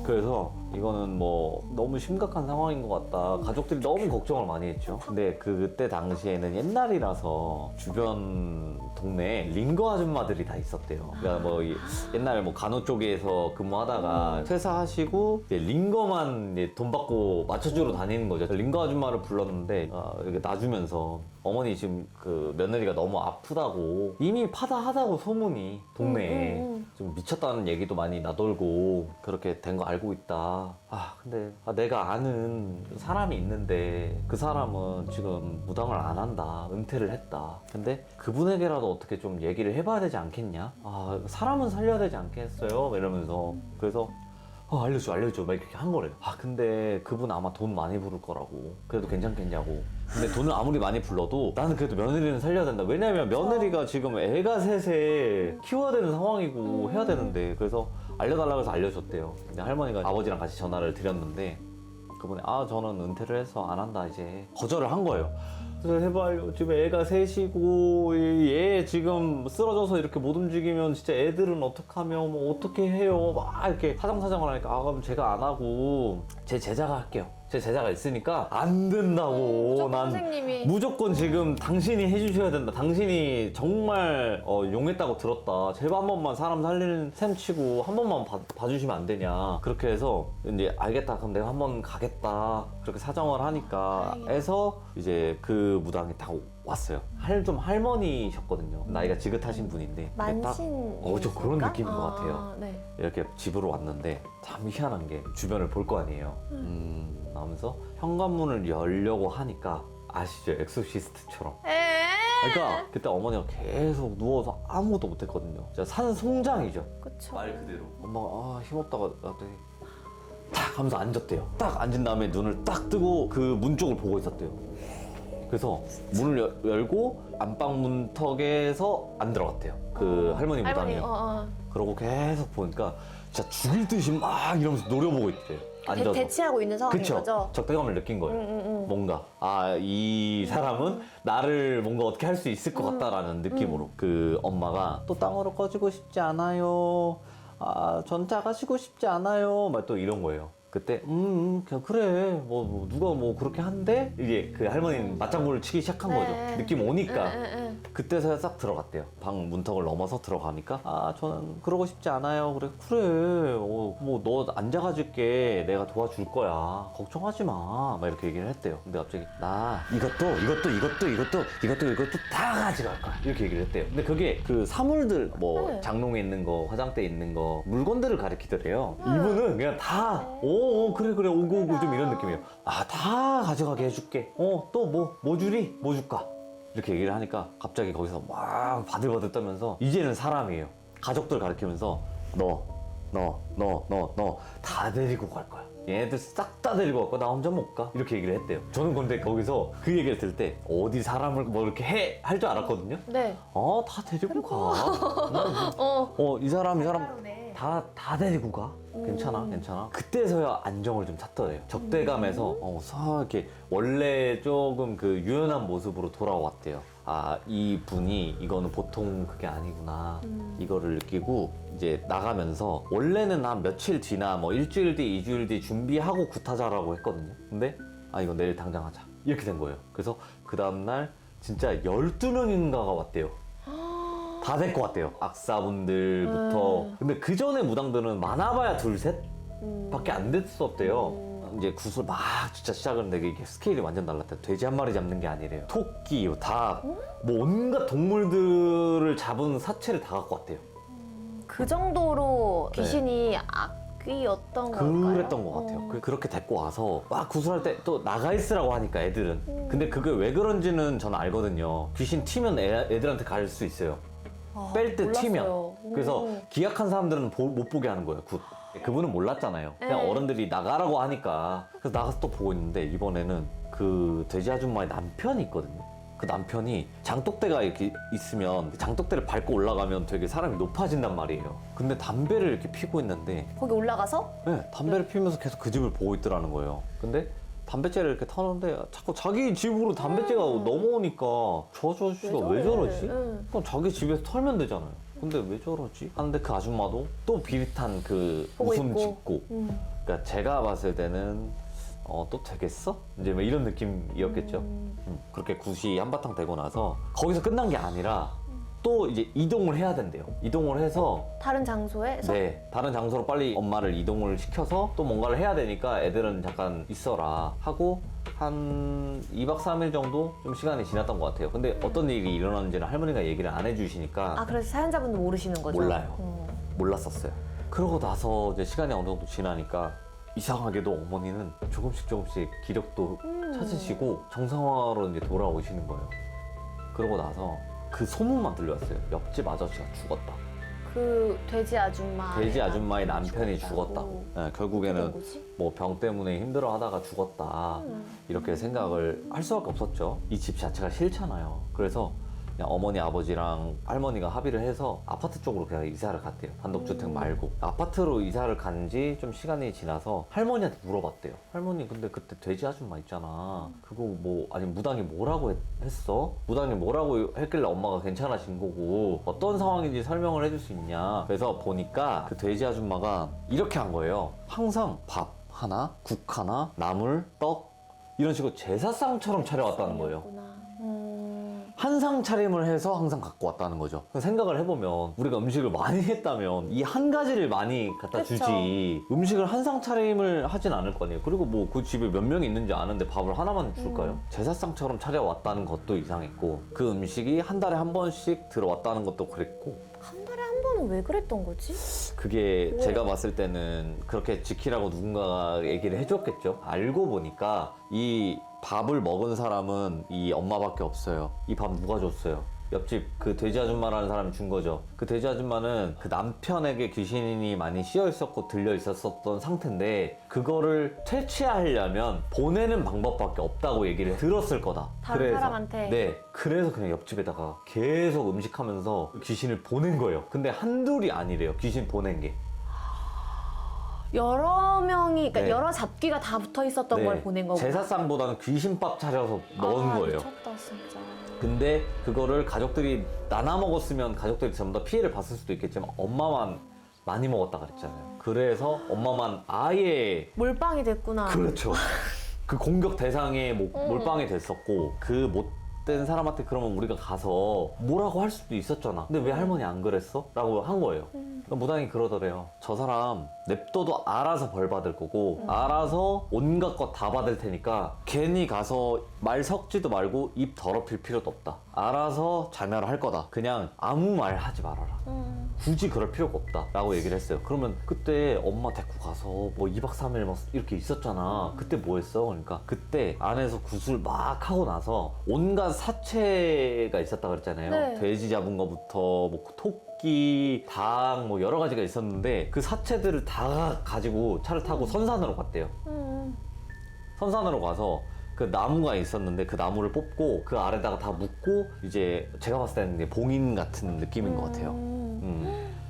그래서 이거는 뭐 너무 심각한 상황인 것 같다. 가족들이 너무 걱정을 많이 했죠. 근데 그때 당시에는 옛날이라서 주변 동네에 링거 아줌마들이 다 있었대요. 그러니까 뭐 옛날에 뭐 간호 쪽에서 근무하다가 퇴사하시고 이제 링거만 이제 돈 받고 맞춰주러 다니는 거죠. 링거 아줌마를 불렀는데 이렇게 놔주면서 어머니 지금 그 며느리가 너무 아프다고 이미 파다하다고 소문이 동네에 좀 미쳤다는 얘기도 많이 나돌고 그렇게 된 거 알고 있다. 근데 내가 아는 사람이 있는데 그 사람은 지금 무당을 안 한다. 은퇴를 했다. 근데 그분에게라도 어떻게 좀 얘기를 해봐야 되지 않겠냐? 사람은 살려야 되지 않겠어요? 이러면서 그래서 알려줘 막 이렇게 한 거래요. 근데 그분 아마 돈 많이 부를 거라고. 그래도 괜찮겠냐고. 근데 돈을 아무리 많이 불러도 나는 그래도 며느리는 살려야 된다. 왜냐면 며느리가 지금 애가 셋에 키워야 되는 상황이고 해야 되는데. 그래서 알려달라고 해서 알려줬대요. 근데 할머니가 아버지랑 같이 전화를 드렸는데 그분이 저는 은퇴를 해서 안 한다 이제 거절을 한 거예요. 그래서 제발 지금 애가 셋이고 얘 지금 쓰러져서 이렇게 못 움직이면 진짜 애들은 어떡하며 뭐 어떻게 해요 막 이렇게 사정사정을 하니까 그럼 제가 안 하고 제 제자가 할게요. 제 제자가 있으니까 안 된다고. 난 선생님이 무조건 지금 당신이 해주셔야 된다. 당신이 정말 용했다고 들었다. 제발 한 번만 사람 살리는 셈 치고 한 번만 봐주시면 안 되냐. 그렇게 해서 이제 알겠다. 그럼 내가 한 번 가겠다. 그렇게 사정을 하니까 해서 이제 그 무당이 딱 왔어요. 좀 할머니셨거든요. 나이가 지긋하신 분인데 만신 좀 그런 느낌인 것 같아요. 네. 이렇게 집으로 왔는데 참 희한한 게 주변을 볼 거 아니에요. 하면서 현관문을 열려고 하니까 아시죠? 엑소시스트처럼. 그러니까 그때 어머니가 계속 누워서 아무것도 못했거든요. 진짜 산송장이죠. 그쵸. 말 그대로. 엄마가 힘없다가 나더니 탁 하면서 앉았대요. 딱 앉은 다음에 눈을 딱 뜨고 그 문 쪽을 보고 있었대요. 그래서 문을 열고 안방 문턱에서 안 들어갔대요. 그 할머니 무당이. 그러고 계속 보니까 진짜 죽일 듯이 막 이러면서 노려보고 있대요. 앉아서. 대치하고 있는 상황인 그쵸? 거죠? 적대감을 느낀 거예요. 뭔가 이 사람은 나를 뭔가 어떻게 할 수 있을 것 같다라는 느낌으로. 그 엄마가 또 땅으로 꺼지고 싶지 않아요. 전 작아지고 싶지 않아요. 막 또 이런 거예요. 그때 그냥 그래 뭐 누가 뭐 그렇게 한대 이제 그 할머니는 맞장구를 치기 시작한 거죠. 느낌 오니까. 그때서야 싹 들어갔대요. 방 문턱을 넘어서 들어가니까 저는 그러고 싶지 않아요. 그래 뭐 너 앉아가줄게. 내가 도와줄 거야. 걱정하지 마. 막 이렇게 얘기를 했대요. 근데 갑자기 나 이것도 다 가져갈 거야. 이렇게 얘기를 했대요. 근데 그게 그 사물들 뭐 장롱에 있는 거 화장대에 있는 거 물건들을 가리키더래요. 이분은 그냥 다 그래 오고 좀 이런 느낌이에요. 다 가져가게 해줄게. 또 뭐 주리? 뭐 줄까? 이렇게 얘기를 하니까 갑자기 거기서 막 바들바들 떨면서 이제는 사람이에요. 가족들 가리키면서 너 다 데리고 갈 거야. 얘네들 싹 다 데리고 갈 거야. 나 혼자 못 가. 이렇게 얘기를 했대요. 저는 근데 거기서 그 얘기를 들을 때 어디 사람을 뭐 이렇게 할 줄 알았거든요. 네. 다 데리고 가. 이 사람 다 데리고 가. 괜찮아. 그때서야 안정을 좀 찾더래요. 적대감에서 이렇게 원래 조금 그 유연한 모습으로 돌아왔대요. 이 분이 이거는 보통 그게 아니구나. 이거를 느끼고 이제 나가면서 원래는 한 며칠 뒤나 뭐 일주일 뒤, 2주일 뒤 준비하고 굿하자라고 했거든요. 근데 이거 내일 당장 하자. 이렇게 된 거예요. 그래서 그 다음날 진짜 12명인가가 왔대요. 다 데리고 왔대요. 악사분들부터. 근데 그 전에 무당들은 많아봐야 둘, 셋? 밖에 안 됐었대요. 이제 구슬 막 진짜 시작을 했는데 이게 스케일이 완전 달랐대요. 돼지 한 마리 잡는 게 아니래요. 토끼, 닭, 뭐 온갖 동물들을 잡은 사체를 다 갖고 왔대요. 그 정도로 귀신이 악귀였던 건가요? 그랬던 것 같아요. 그렇게 데리고 와서 막 구슬할 때 또 나가 있으라고 하니까 애들은. 근데 그게 왜 그런지는 저는 알거든요. 귀신 튀면 애들한테 갈 수 있어요. 뺄 때 튀면. 그래서 기약한 사람들은 못 보게 하는 거예요. 그분은 몰랐잖아요. 그냥 어른들이 나가라고 하니까. 그래서 나가서 또 보고 있는데 이번에는 그 돼지 아줌마의 남편이 있거든요. 그 남편이 장독대가 이렇게 있으면 장독대를 밟고 올라가면 되게 사람이 높아진단 말이에요. 근데 담배를 이렇게 피고 있는데 거기 올라가서? 네, 담배를 피우면서 계속 그 집을 보고 있더라는 거예요. 근데 담배째를 이렇게 타는데 자꾸 자기 집으로 담배째가 넘어오니까 저 아저씨가 왜 저러지? 그럼 자기 집에서 털면 되잖아요. 근데 왜 저러지? 하는데 그 아줌마도 또 비릿한 그 웃음 짓고. 그러니까 제가 봤을 때는 또 되겠어? 이제 뭐 이런 느낌이었겠죠. 그렇게 굿이 한바탕 되고 나서 거기서 끝난 게 아니라 또 이제 이동을 해야 된대요. 이동을 해서 다른 장소에서? 네, 다른 장소로 빨리 엄마를 이동을 시켜서 또 뭔가를 해야 되니까 애들은 잠깐 있어라 하고 한 2박 3일 정도 좀 시간이 지났던 것 같아요. 근데 어떤 일이 일어났는지는 할머니가 얘기를 안 해주시니까 그래서 사연자분도 모르시는 거죠? 몰라요. 몰랐었어요. 그러고 나서 이제 시간이 어느 정도 지나니까 이상하게도 어머니는 조금씩 기력도 찾으시고 정상화로 이제 돌아오시는 거예요. 그러고 나서 그 소문만 들려왔어요. 옆집 아저씨가 죽었다. 그 돼지 아줌마의 남편이 죽었다고. 네, 결국에는 뭐 병 때문에 힘들어하다가 죽었다 이렇게 생각을 할 수밖에 없었죠. 이 집 자체가 싫잖아요. 그래서 그냥 어머니 아버지랑 할머니가 합의를 해서 아파트 쪽으로 그냥 이사를 갔대요. 단독주택 말고. 아파트로 이사를 간 지 좀 시간이 지나서 할머니한테 물어봤대요. 할머니 근데 그때 돼지 아줌마 있잖아. 그거 뭐 아니 무당이 뭐라고 했어? 무당이 뭐라고 했길래 엄마가 괜찮아진 거고 어떤 상황인지 설명을 해줄 수 있냐. 그래서 보니까 그 돼지 아줌마가 이렇게 한 거예요. 항상 밥 하나, 국 하나, 나물, 떡 이런 식으로 제사상처럼 차려왔다는 거예요. 한상 차림을 해서 항상 갖고 왔다는 거죠. 생각을 해보면 우리가 음식을 많이 했다면 이 한 가지를 많이 갖다 그쵸. 주지 음식을 한상 차림을 하진 않을 거 아니에요. 그리고 뭐 그 집에 몇 명이 있는지 아는데 밥을 하나만 줄까요? 제사상처럼 차려왔다는 것도 이상했고 그 음식이 한 달에 한 번씩 들어왔다는 것도 그랬고 한 달에 한 번은 왜 그랬던 거지? 그게 제가 봤을 때는 그렇게 지키라고 누군가가 얘기를 해줬겠죠. 알고 보니까 이 밥을 먹은 사람은 이 엄마밖에 없어요. 이 밥 누가 줬어요? 옆집 그 돼지 아줌마라는 사람이 준 거죠. 그 돼지 아줌마는 그 남편에게 귀신이 많이 씌어 있었고 들려 있었던 상태인데 그거를 퇴치하려면 보내는 방법밖에 없다고 얘기를 들었을 거다. 다른 사람한테? 네. 그래서 그냥 옆집에다가 계속 음식하면서 귀신을 보낸 거예요. 근데 한둘이 아니래요. 귀신 보낸 게. 여러 명이, 그러니까 네. 여러 잡귀가 다 붙어 있었던 네. 걸 보낸 거고. 제사상보다는 귀신밥 차려서 넣은 거예요. 미쳤다 진짜. 근데 그거를 가족들이 나눠 먹었으면 가족들이 전부 다 피해를 봤을 수도 있겠지만 엄마만 많이 먹었다 그랬잖아요. 그래서 엄마만 아예 몰빵이 됐구나. 그렇죠. 그 공격 대상에 몰빵이 됐었고 그 못된 사람한테 그러면 우리가 가서 뭐라고 할 수도 있었잖아. 근데 왜 할머니 안 그랬어? 라고 한 거예요. 그러니까 무당이 그러더래요. 저 사람 냅둬도 알아서 벌 받을 거고 알아서 온갖 것 다 받을 테니까 괜히 가서 말 섞지도 말고 입 더럽힐 필요도 없다. 알아서 자멸할 거다. 그냥 아무 말 하지 말아라. 굳이 그럴 필요가 없다 라고 얘기를 했어요. 그러면 그때 엄마 데리고 가서 뭐 2박 3일 막 이렇게 있었잖아. 그때 뭐 했어? 그러니까 그때 안에서 구슬 막 하고 나서 온갖 사체가 있었다 그랬잖아요. 네. 돼지 잡은 거부터 뭐 토끼, 닭 뭐 여러 가지가 있었는데 그 사체들을 다 가지고 차를 타고 선산으로 갔대요. 선산으로 가서 그 나무가 있었는데 그 나무를 뽑고 그 아래다가 다 묶고 이제 제가 봤을 때는 이제 봉인 같은 느낌인 것 같아요.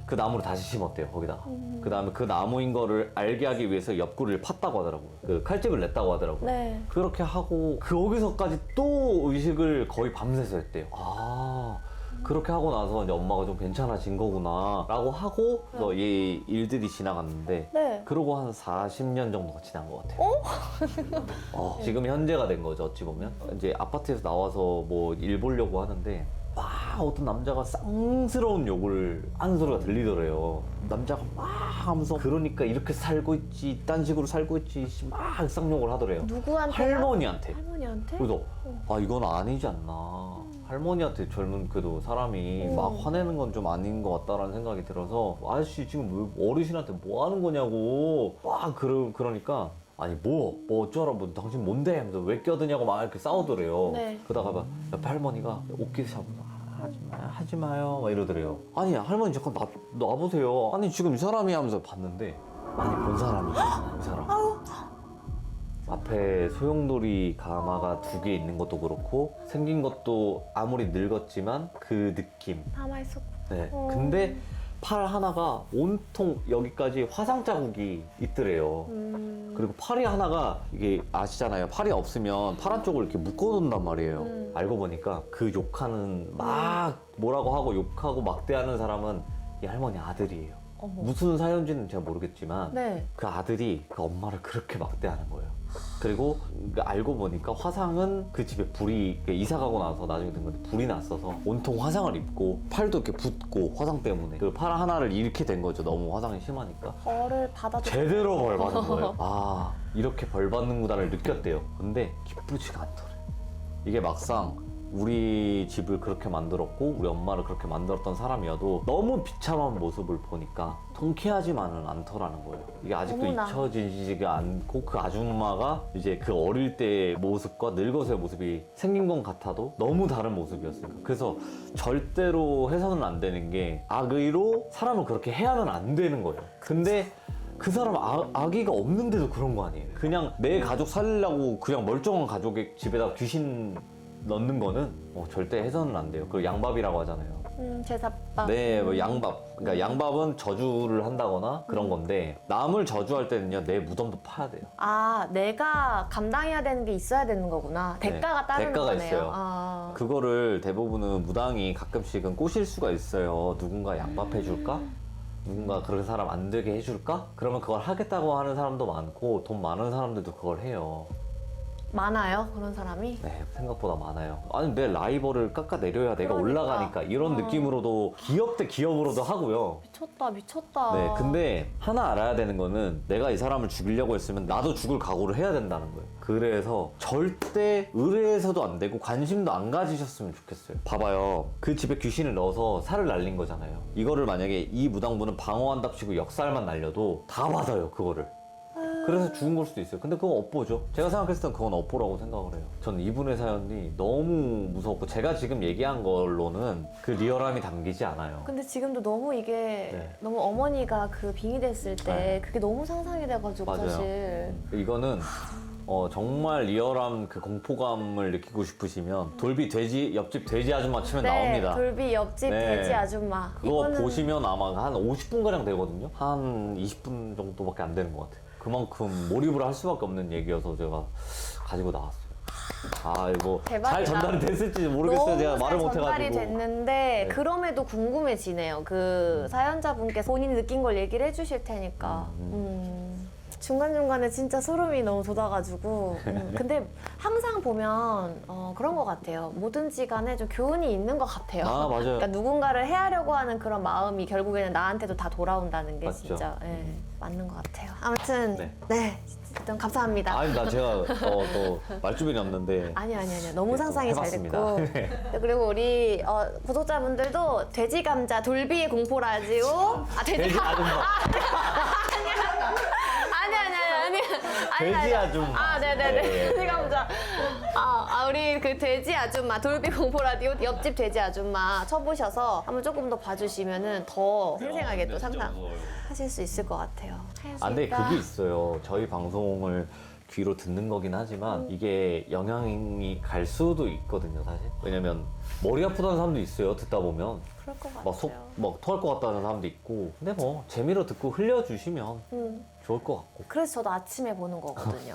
그 나무를 다시 심었대요 거기다가. 그 다음에 그 나무인 거를 알게 하기 위해서 옆구리를 팠다고 하더라고요. 그 칼집을 냈다고 하더라고요. 네. 그렇게 하고 거기서까지 또 의식을 거의 밤새서 했대요. 아 그렇게 하고 나서 이제 엄마가 좀 괜찮아진 거구나 라고 하고 그래서 이 일들이 지나갔는데 네. 그러고 한 40년 정도가 지난 것 같아요. 지금 현재가 된 거죠 어찌 보면. 이제 아파트에서 나와서 뭐 일 보려고 하는데 막 어떤 남자가 쌍스러운 욕을 하는 소리가 들리더래요. 남자가 막 하면서 그러니까 이렇게 살고 있지 이딴 식으로 살고 있지 막 쌍욕을 하더래요. 누구한테? 할머니한테. 할머니한테? 그래서 아 이건 아니지 않나. 할머니한테 젊은 그래도 사람이 막 화내는 건 좀 아닌 것 같다라는 생각이 들어서 아저씨 지금 왜 어르신한테 뭐 하는 거냐고 막 그러니까 아니 뭐 어쩌라 뭐 당신 뭔데 하면서 왜 껴드냐고 막 이렇게 싸우더래요. 네. 그러다가 막 옆에 할머니가 옷깃 잡으면서 하지 마요 막 이러더래요. 아니 할머니 잠깐 놔보세요. 아니 지금 이 사람이 하면서 봤는데 많이 본 사람이잖아 이 사람. 앞에 소용돌이 가마가 2개 있는 것도 그렇고 생긴 것도 아무리 늙었지만 그 느낌. 남아있었고. 네. 근데 팔 하나가 온통 여기까지 화상 자국이 있더래요. 그리고 팔이 하나가 이게 아시잖아요. 팔이 없으면 팔 한쪽을 이렇게 묶어놓는단 말이에요. 알고 보니까 그 욕하는 막 뭐라고 하고 욕하고 막대하는 사람은 이 할머니 아들이에요. 어머. 무슨 사연인지는 제가 모르겠지만 네. 그 아들이 그 엄마를 그렇게 막대하는 거예요. 그리고 알고 보니까 화상은 그 집에 불이 이사 가고 나서 나중에 된 건데 불이 났어서 온통 화상을 입고 팔도 이렇게 붓고 화상 때문에 그 팔 하나를 잃게 된 거죠. 너무 화상이 심하니까. 벌을 받아도 제대로 벌 받은 거예요. 아 이렇게 벌 받는구나를 느꼈대요. 근데 기쁘지가 않더래. 이게 막상 우리 집을 그렇게 만들었고 우리 엄마를 그렇게 만들었던 사람이어도 너무 비참한 모습을 보니까 통쾌하지만은 않더라는 거예요. 이게 아직도 어머나. 잊혀지지가 않고 그 아줌마가 이제 그 어릴 때의 모습과 늙어서의 모습이 생긴 것 같아도 너무 다른 모습이었으니까. 그래서 절대로 해서는 안 되는 게 악의로 사람을 그렇게 해야는 안 되는 거예요. 근데 그 사람 아기가 없는데도 그런 거 아니에요. 그냥 내 가족 살리려고 그냥 멀쩡한 가족의 집에다 귀신 넣는 거는 절대 해서는 안 돼요. 그 양밥이라고 하잖아요. 제사밥. 네, 뭐 양밥. 그러니까 양밥은 저주를 한다거나 그런 건데 남을 저주할 때는요 내 무덤도 파야 돼요. 아, 내가 감당해야 되는 게 있어야 되는 거구나. 대가가 따르는 대가가 거네요. 있어요. 아. 그거를 대부분은 무당이 가끔씩은 꼬실 수가 있어요. 누군가 양밥 해줄까? 누군가 그런 사람 안 되게 해줄까? 그러면 그걸 하겠다고 하는 사람도 많고 돈 많은 사람들도 그걸 해요. 많아요, 그런 사람이? 네, 생각보다 많아요. 아니 내 라이벌을 깎아내려야 내가 그러니까. 올라가니까 이런 느낌으로도 기업 대 기업으로도 하고요. 미쳤다. 네, 근데 하나 알아야 되는 거는 내가 이 사람을 죽이려고 했으면 나도 죽을 각오를 해야 된다는 거예요. 그래서 절대 의뢰해서도 안 되고 관심도 안 가지셨으면 좋겠어요. 봐봐요. 그 집에 귀신을 넣어서 살을 날린 거잖아요. 이거를 만약에 이 무당분은 방어한답시고 역살만 날려도 다 받아요, 그거를. 그래서 죽은 걸 수도 있어요. 근데 그건 업보죠. 제가 생각했을 땐 그건 업보라고 생각을 해요. 전 이분의 사연이 너무 무섭고 제가 지금 얘기한 걸로는 그 리얼함이 담기지 않아요. 근데 지금도 너무 이게 네. 너무 어머니가 그 빙의 됐을 때 네. 그게 너무 상상이 돼가지고 맞아요. 사실 이거는 정말 리얼한 그 공포감을 느끼고 싶으시면 돌비 돼지 옆집 돼지 아줌마 치면 나옵니다. 돌비 옆집 네. 돼지 아줌마. 그거 보시면 아마 한 50분 가량 되거든요. 한 20분 정도밖에 안 되는 것 같아요. 그만큼 몰입을 할 수밖에 없는 얘기여서 제가 가지고 나왔어요. 아 이거 대박이다. 잘 전달이 됐을지 모르겠어요. 너무 제가 말을 잘 못 전달이 해가지고. 됐는데 네. 그럼에도 궁금해지네요. 그 사연자분께서 본인이 느낀 걸 얘기를 해주실 테니까. 중간중간에 진짜 소름이 너무 돋아가지고. 근데 항상 보면 그런 것 같아요. 뭐든지 간에 좀 교훈이 있는 것 같아요. 아 맞아요. 그러니까 누군가를 해하려고 하는 그런 마음이 결국에는 나한테도 다 돌아온다는 게 맞죠. 진짜 맞는 것 같아요. 아무튼 네. 일단 감사합니다. 아니 나 제가 또 말주변이 없는데. 아니요. 너무 네, 상상이 잘 해봤습니다. 됐고. 네. 그리고 우리 구독자분들도 돼지 감자 돌비의 공포 라디오. 돼지 아줌마. 아니. 돼지 아줌마. 아, 네네네. 네. 돼지 감자. 우리 그 돼지 아줌마 돌비 공포 라디오 옆집 돼지 아줌마 쳐보셔서 한번 조금 더 봐주시면은 더 생생하게 또 상상하실 수 있을 것 같아요. 근데 그게 있어요. 저희 방송을 귀로 듣는 거긴 하지만 이게 영향이 갈 수도 있거든요, 사실. 왜냐면 머리 아프다는 사람도 있어요, 듣다 보면. 그럴 것 같아요. 막 토할 것 같다는 사람도 있고. 근데 뭐 재미로 듣고 흘려주시면 좋을 것 같고. 그래서 저도 아침에 보는 거거든요.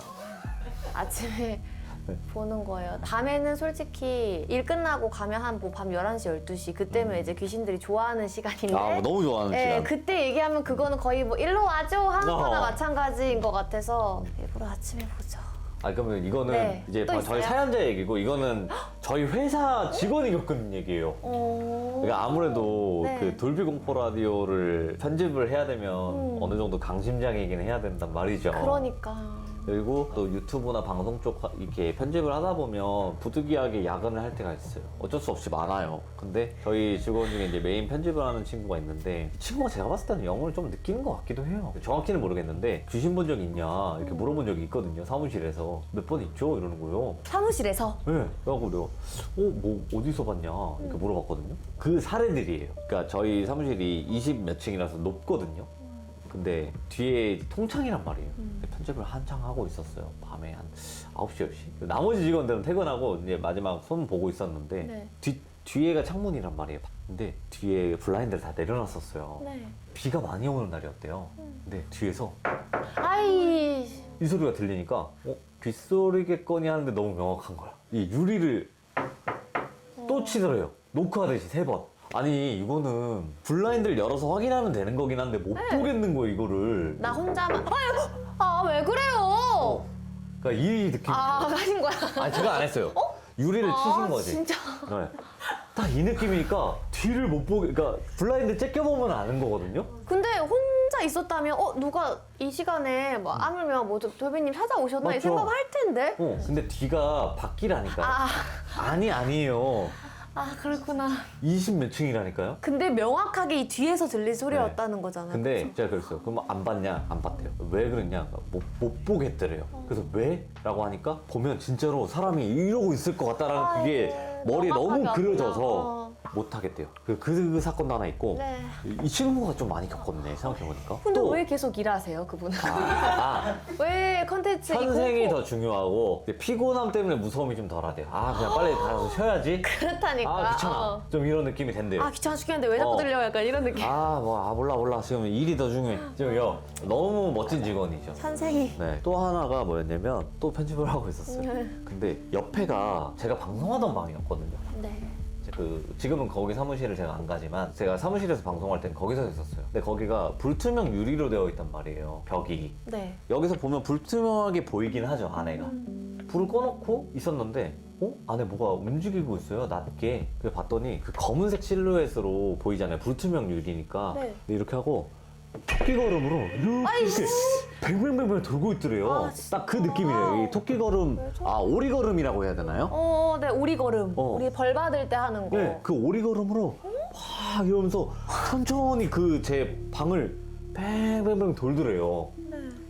아침에 네. 보는 거예요. 밤에는 솔직히 일 끝나고 가면 한 뭐 밤 11시, 12시 그때면 이제 귀신들이 좋아하는 시간인데 너무 좋아하는 시간. 그때 얘기하면 그거는 거의 뭐 일로 와줘 하는 어. 거나 마찬가지인 것 같아서 일부러 아침에 보죠. 그러면 이거는 네. 이제 또 저희 있어요? 사연자 얘기고 이거는 저희 회사 직원이 겪은 얘기예요. 그러니까 아무래도 네. 그 돌비 공포 라디오를 편집을 해야 되면 어느 정도 강심장이긴 해야 된단 말이죠. 그러니까. 그리고 또 유튜브나 방송 쪽 이렇게 편집을 하다 보면 부득이하게 야근을 할 때가 있어요. 어쩔 수 없이 많아요. 근데 저희 직원 중에 이제 메인 편집을 하는 친구가 있는데 이 친구가 제가 봤을 때는 영혼을 좀 느끼는 것 같기도 해요. 정확히는 모르겠는데 귀신 본 적 있냐 이렇게 물어본 적이 있거든요. 사무실에서 몇 번 있죠 이러는 거예요. 사무실에서? 네. 그래갖고 내가 뭐 어디서 봤냐 이렇게 물어봤거든요. 그 사례들이에요. 그러니까 저희 사무실이 20 몇 층이라서 높거든요. 근데 뒤에 통창이란 말이에요. 근데 편집을 한창 하고 있었어요. 밤에 한 9시, 10시. 나머지 직원들은 퇴근하고 이제 마지막 손 보고 있었는데 네. 뒤에가 창문이란 말이에요. 근데 뒤에 블라인드를 다 내려놨었어요. 네. 비가 많이 오는 날이었대요. 근데 뒤에서 아이. 이 소리가 들리니까 빗소리겠거니 하는데 너무 명확한 거야. 이 유리를 또 치더래요. 노크하듯이 3번. 아니 이거는 블라인드를 열어서 확인하면 되는 거긴 한데 못 보겠는 거예요 이거를. 나 혼자만. 왜 그래요? 그러니까 이 느낌. 하신 거야. 아니 제가 안 했어요. 유리를 치신 거지. 진짜. 네. 딱 이 느낌이니까 뒤를 못 보게. 그러니까 블라인드 째껴보면 아는 거거든요. 근데 혼자 혼자 있었다면 누가 이 시간에 뭐 아물며 뭐 돌비님 찾아오셨나 이 맞죠. 생각을 할 텐데. 근데 뒤가 바뀌라니까요. 아니에요. 그렇구나. 20 몇 층이라니까요. 근데 명확하게 이 뒤에서 들린 소리였다는 거잖아요. 근데 그쵸? 제가 그랬어요. 그럼 안 봤냐? 안 봤대요. 왜 그랬냐? 못 보겠더래요. 그래서 왜? 라고 하니까 보면 진짜로 사람이 이러고 있을 것 같다라는 그게 머리에 너무 명확하게 그려져서 왔구나. 못 하겠대요. 그 사건도 하나 있고 네. 이 친구가 좀 많이 겪었네 생각해보니까. 근데 또 왜 계속 일하세요, 그분은? 아, 왜 컨텐츠 현생이 더 중요하고 피곤함 때문에 무서움이 좀 덜하대요. 그냥 빨리 가서 쉬어야지. 그렇다니까. 귀찮아. 좀 이런 느낌이 된대요. 귀찮아 죽겠는데 왜 자꾸 들려? 약간 이런 느낌. 몰라. 지금 일이 더 중요해. 지금 너무 멋진 직원이죠. 현생이. 네. 또 하나가 뭐였냐면 또 편집을 하고 있었어요. 근데 옆에가 제가 방송하던 방이었거든요. 네. 지금은 거기 사무실을 제가 안 가지만 제가 사무실에서 방송할 땐 거기서 했었어요. 근데 거기가 불투명 유리로 되어 있단 말이에요. 벽이. 네. 여기서 보면 불투명하게 보이긴 하죠, 안에가. 불을 꺼놓고 있었는데 안에 뭐가 움직이고 있어요, 낮게. 그래서 봤더니 그 검은색 실루엣으로 보이잖아요. 불투명 유리니까. 네. 근데 이렇게 하고 토끼 걸음으로 이렇게 뱅뱅뱅뱅 돌고 있더래요. 딱 그 느낌이에요. 이 토끼 걸음, 오리 걸음이라고 해야 되나요? 네, 오리걸음. 우리 벌 받을 때 하는 거. 네, 그 오리 걸음으로 막 이러면서 천천히 그 제 방을 뱅뱅뱅 돌더래요.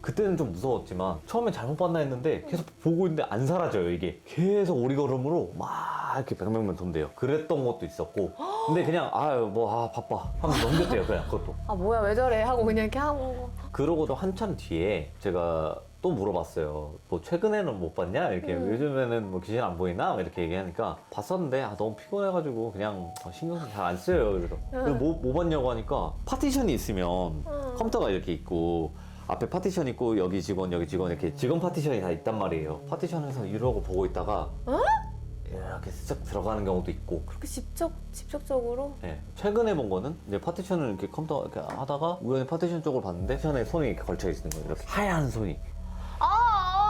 그때는 좀 무서웠지만 처음엔 잘못 봤나 했는데 계속 보고 있는데 안 사라져요, 이게. 계속 오리 걸음으로 막 이렇게 뱅뱅뱅 돈대요. 그랬던 것도 있었고. 근데 그냥 바빠 하면서 넘겼대요, 그냥 그것도. 뭐야 왜 저래 하고 그냥 이렇게 하고. 그러고도 한참 뒤에 제가 또 물어봤어요. 뭐 최근에는 못 봤냐? 이렇게 요즘에는 뭐 귀신 안 보이나? 이렇게 얘기하니까 봤었는데 너무 피곤해가지고 그냥 신경 잘 안 써요. 그래서 뭐 봤냐고 하니까 파티션이 있으면 컴퓨터가 이렇게 있고 앞에 파티션 있고 여기 직원 이렇게 직원 파티션이 다 있단 말이에요. 파티션에서 이러고 보고 있다가 이렇게 쓱 들어가는 경우도 있고. 그렇게 직접적으로? 네, 최근에 본 거는 이제 파티션을 이렇게 컴퓨터 이렇게 하다가 우연히 파티션 쪽을 봤는데 파티션에 손이 이렇게 걸쳐 있는 거예요. 이렇게 하얀 손이.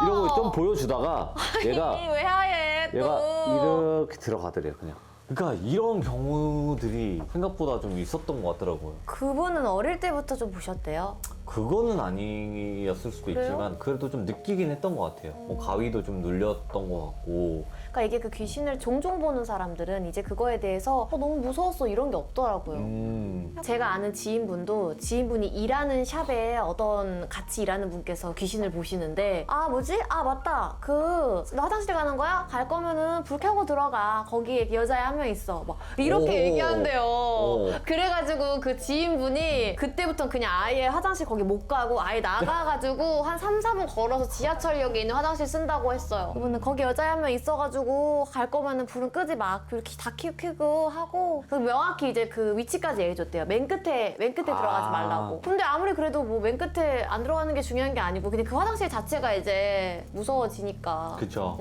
이러고 좀 보여주다가 얘가 왜 하얘 또? 이렇게 들어가더래요, 그냥. 그러니까 이런 경우들이 생각보다 좀 있었던 것 같더라고요. 그분은 어릴 때부터 좀 보셨대요? 그거는 아니었을 수도 그래요? 있지만 그래도 좀 느끼긴 했던 것 같아요. 뭐 가위도 좀 눌렸던 것 같고. 그러니까 이게 그 귀신을 종종 보는 사람들은 이제 그거에 대해서 너무 무서웠어 이런 게 없더라고요. 제가 아는 지인분이 일하는 샵에 어떤 같이 일하는 분께서 귀신을 보시는데 맞다 나 화장실 가는 거야? 갈 거면은 불 켜고 들어가 거기에 여자애 한 명 있어 막 이렇게 얘기한대요. 그래가지고 그 지인분이 그때부터 그냥 아예 화장실 거기 못 가고 아예 나가가지고 한 3, 4분 걸어서 지하철역에 있는 화장실 쓴다고 했어요. 그분은 거기 여자애 한 명 있어가지고 갈 거면은 불은 끄지 마. 그렇게 다 켜고 하고 명확히 이제 그 위치까지 얘기해줬대요. 맨 끝에 들어가지 말라고. 근데 아무리 그래도 뭐 맨 끝에 안 들어가는 게 중요한 게 아니고 그냥 그 화장실 자체가 이제 무서워지니까. 그쵸.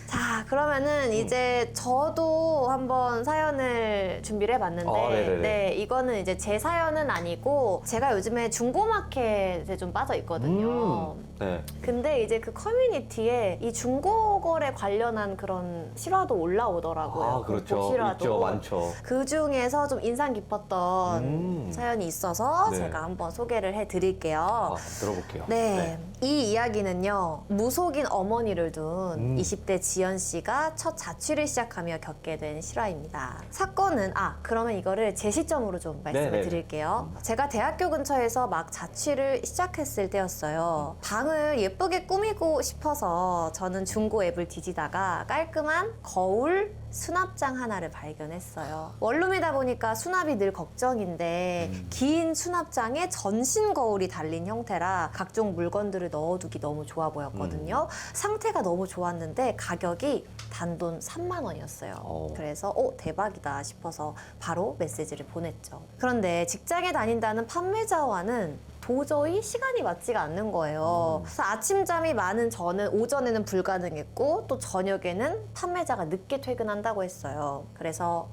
자, 그러면은 이제 저도 한번 사연을 준비를 해봤는데, 네, 이거는 이제 제 사연은 아니고, 제가 요즘에 중고마켓에 좀 빠져 있거든요. 네. 근데 이제 그 커뮤니티에 이 중고거래 관련한 그런 실화도 올라오더라고요. 그렇죠. 실화도. 있죠, 많죠. 그 중에서 좀 인상 깊었던 사연이 있어서 네. 제가 한번 소개를 해드릴게요. 들어볼게요. 네. 이 이야기는요, 무속인 어머니를 둔 20대 지연 씨가 첫 자취를 시작하며 겪게 된 실화입니다. 사건은, 그러면 이거를 제 시점으로 좀 말씀을 네네네. 드릴게요. 제가 대학교 근처에서 막 자취를 시작했을 때였어요. 방을 예쁘게 꾸미고 싶어서 저는 중고 앱을 뒤지다가 깔끔한 거울 수납장 하나를 발견했어요. 원룸이다 보니까 수납이 늘 걱정인데 긴 수납장에 전신 거울이 달린 형태라 각종 물건들을 넣어두기 너무 좋아 보였거든요. 상태가 너무 좋았는데 가격이 단돈 3만 원이었어요. 그래서 대박이다 싶어서 바로 메시지를 보냈죠. 그런데 직장에 다닌다는 판매자와는 도저히 시간이 맞지가 않는 거예요. 그래서 아침잠이 많은 저는 오전에는 불가능했고 또 저녁에는 판매자가 늦게 퇴근한다고 했어요. 그래서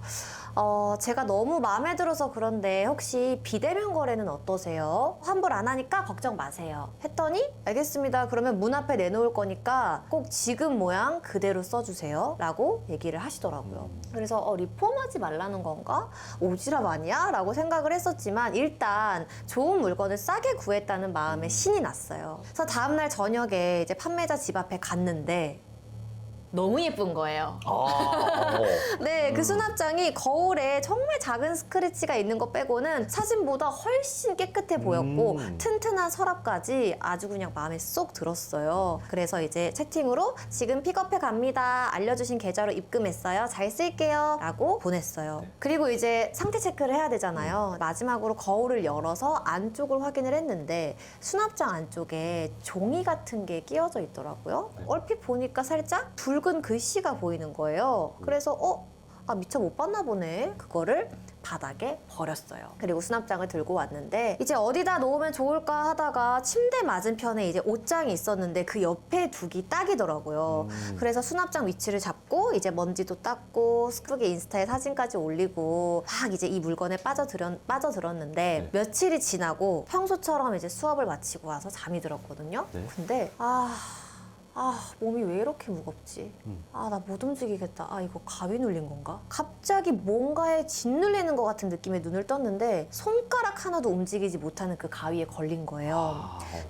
제가 너무 마음에 들어서 그런데 혹시 비대면 거래는 어떠세요? 환불 안 하니까 걱정 마세요. 했더니 알겠습니다. 그러면 문 앞에 내놓을 거니까 꼭 지금 모양 그대로 써주세요. 라고 얘기를 하시더라고요. 그래서 리폼하지 말라는 건가? 오지랖 아니야? 라고 생각을 했었지만 일단 좋은 물건을 싸게 구했다는 마음에 신이 났어요. 그래서 다음날 저녁에 이제 판매자 집 앞에 갔는데 너무 예쁜 거예요. 네, 그 수납장이 거울에 정말 작은 스크래치가 있는 거 빼고는 사진보다 훨씬 깨끗해 보였고 튼튼한 서랍까지 아주 그냥 마음에 쏙 들었어요. 그래서 이제 채팅으로 지금 픽업해 갑니다. 알려주신 계좌로 입금했어요. 잘 쓸게요. 라고 보냈어요. 그리고 이제 상태 체크를 해야 되잖아요. 마지막으로 거울을 열어서 안쪽을 확인을 했는데 수납장 안쪽에 종이 같은 게 끼워져 있더라고요. 얼핏 보니까 살짝 붉은 글씨가 보이는 거예요. 그래서 미처 못 봤나 보네. 그거를 바닥에 버렸어요. 그리고 수납장을 들고 왔는데 이제 어디다 놓으면 좋을까 하다가 침대 맞은편에 이제 옷장이 있었는데 그 옆에 두기 딱이더라고요. 그래서 수납장 위치를 잡고 이제 먼지도 닦고 스크게 인스타에 사진까지 올리고 막 이제 이 물건에 빠져들었는데 며칠이 지나고 평소처럼 이제 수업을 마치고 와서 잠이 들었거든요. 근데 몸이 왜 이렇게 무겁지? 나 못 움직이겠다. 이거 가위 눌린 건가? 갑자기 뭔가에 짓눌리는 것 같은 느낌에 눈을 떴는데 손가락 하나도 움직이지 못하는 그 가위에 걸린 거예요.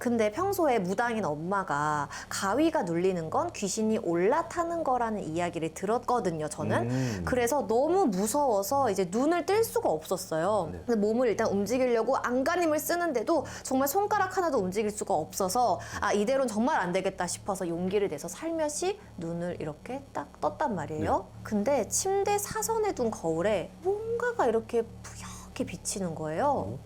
근데 평소에 무당인 엄마가 가위가 눌리는 건 귀신이 올라타는 거라는 이야기를 들었거든요, 저는. 그래서 너무 무서워서 이제 눈을 뜰 수가 없었어요. 근데 몸을 일단 움직이려고 안간힘을 쓰는데도 정말 손가락 하나도 움직일 수가 없어서 이대로는 정말 안 되겠다 싶어서 용기를 내서 살며시 눈을 이렇게 딱 떴단 말이에요. 근데 침대 사선에 둔 거울에 뭔가가 이렇게 뿌옇게 비치는 거예요.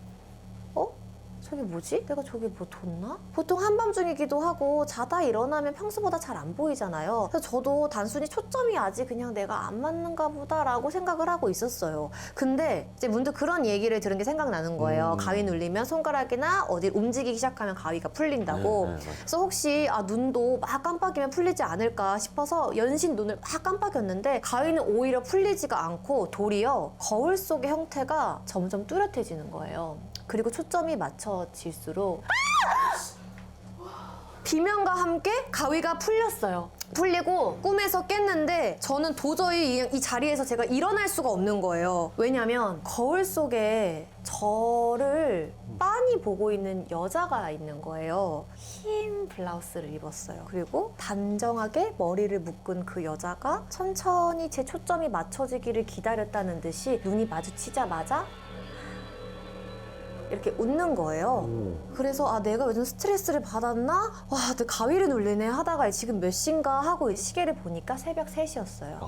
저게 뭐지? 내가 저게 뭐 뒀나? 보통 한밤중이기도 하고 자다 일어나면 평소보다 잘 안 보이잖아요. 그래서 저도 단순히 초점이 아직 그냥 내가 안 맞는가 보다라고 생각을 하고 있었어요. 근데 이제 문득 그런 얘기를 들은 게 생각나는 거예요. 가위 눌리면 손가락이나 어디 움직이기 시작하면 가위가 풀린다고. 그래서 혹시 눈도 막 깜빡이면 풀리지 않을까 싶어서 연신 눈을 막 깜빡였는데 가위는 오히려 풀리지가 않고 도리어 거울 속의 형태가 점점 뚜렷해지는 거예요. 그리고 초점이 맞춰질수록 비명과 함께 가위가 풀렸어요. 풀리고 꿈에서 깼는데 저는 도저히 이 자리에서 제가 일어날 수가 없는 거예요. 왜냐면 거울 속에 저를 빤히 보고 있는 여자가 있는 거예요. 흰 블라우스를 입었어요. 그리고 단정하게 머리를 묶은 그 여자가 천천히 제 초점이 맞춰지기를 기다렸다는 듯이 눈이 마주치자마자 이렇게 웃는 거예요. 그래서 내가 요즘 스트레스를 받았나? 내 가위를 눌리네 하다가 지금 몇 시인가 하고 시계를 보니까 새벽 3시였어요.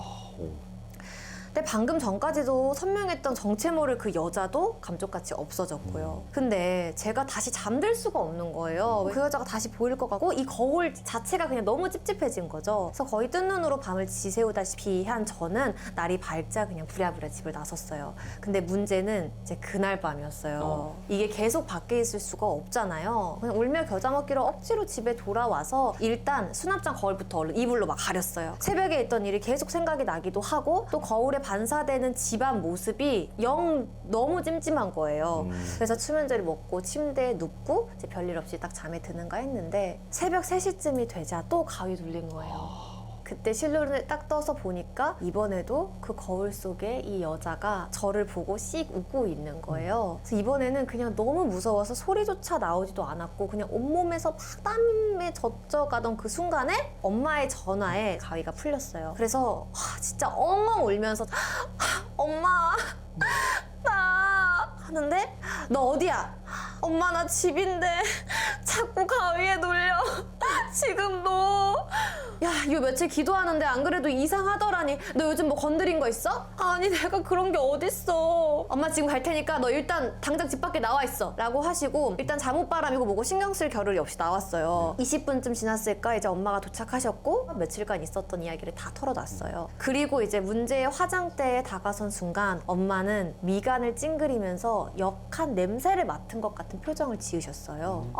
근데 방금 전까지도 선명했던 정체 모를 그 여자도 감쪽같이 없어졌고요. 근데 제가 다시 잠들 수가 없는 거예요. 그 여자가 다시 보일 것 같고 이 거울 자체가 그냥 너무 찝찝해진 거죠. 그래서 거의 뜬 눈으로 밤을 지새우다시피 한 저는 날이 밝자 그냥 부랴부랴 집을 나섰어요. 근데 문제는 이제 그날 밤이었어요. 이게 계속 밖에 있을 수가 없잖아요. 그냥 울며 겨자 먹기로 억지로 집에 돌아와서 일단 수납장 거울부터 얼른 이불로 막 가렸어요. 새벽에 있던 일이 계속 생각이 나기도 하고 또 거울에 반사되는 집안 모습이 영 너무 찜찜한 거예요. 그래서 수면제를 먹고 침대에 눕고 이제 별일 없이 딱 잠에 드는가 했는데 새벽 3시쯤이 되자 또 가위 눌린 거예요. 그때 실눈을 딱 떠서 보니까 이번에도 그 거울 속에 이 여자가 저를 보고 씩 웃고 있는 거예요. 그래서 이번에는 그냥 너무 무서워서 소리조차 나오지도 않았고 그냥 온몸에서 막 땀에 젖어가던 그 순간에 엄마의 전화에 가위가 풀렸어요. 그래서 진짜 엉엉 울면서 엄마 나 하는데 너 어디야? 엄마 나 집인데 자꾸 가위에 눌려. 지금도 야 이거 며칠 기도하는데 안 그래도 이상하더라니. 너 요즘 뭐 건드린 거 있어? 아니 내가 그런 게 어딨어. 엄마 지금 갈 테니까 너 일단 당장 집 밖에 나와 있어 라고 하시고 일단 잠옷바람이고 뭐고 신경 쓸 겨를이 없이 나왔어요. 20분쯤 지났을까 이제 엄마가 도착하셨고 며칠간 있었던 이야기를 다 털어놨어요. 그리고 이제 문제의 화장대에 다가선 순간 엄마는 미간을 찡그리면서 역한 냄새를 맡은 것 같은 표정을 지으셨어요.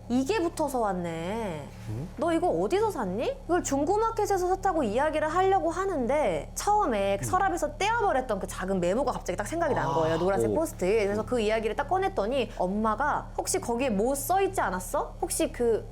이게 붙어서 왔네. 너 이거 어디서 샀니? 이걸 중고마켓에서 샀다고 이야기를 하려고 하는데 처음에 서랍에서 떼어버렸던 그 작은 메모가 갑자기 딱 생각이 난 거예요. 노란색 오. 포스트잇. 그래서 그 이야기를 딱 꺼냈더니 엄마가 혹시 거기에 뭐 써있지 않았어? 혹시 그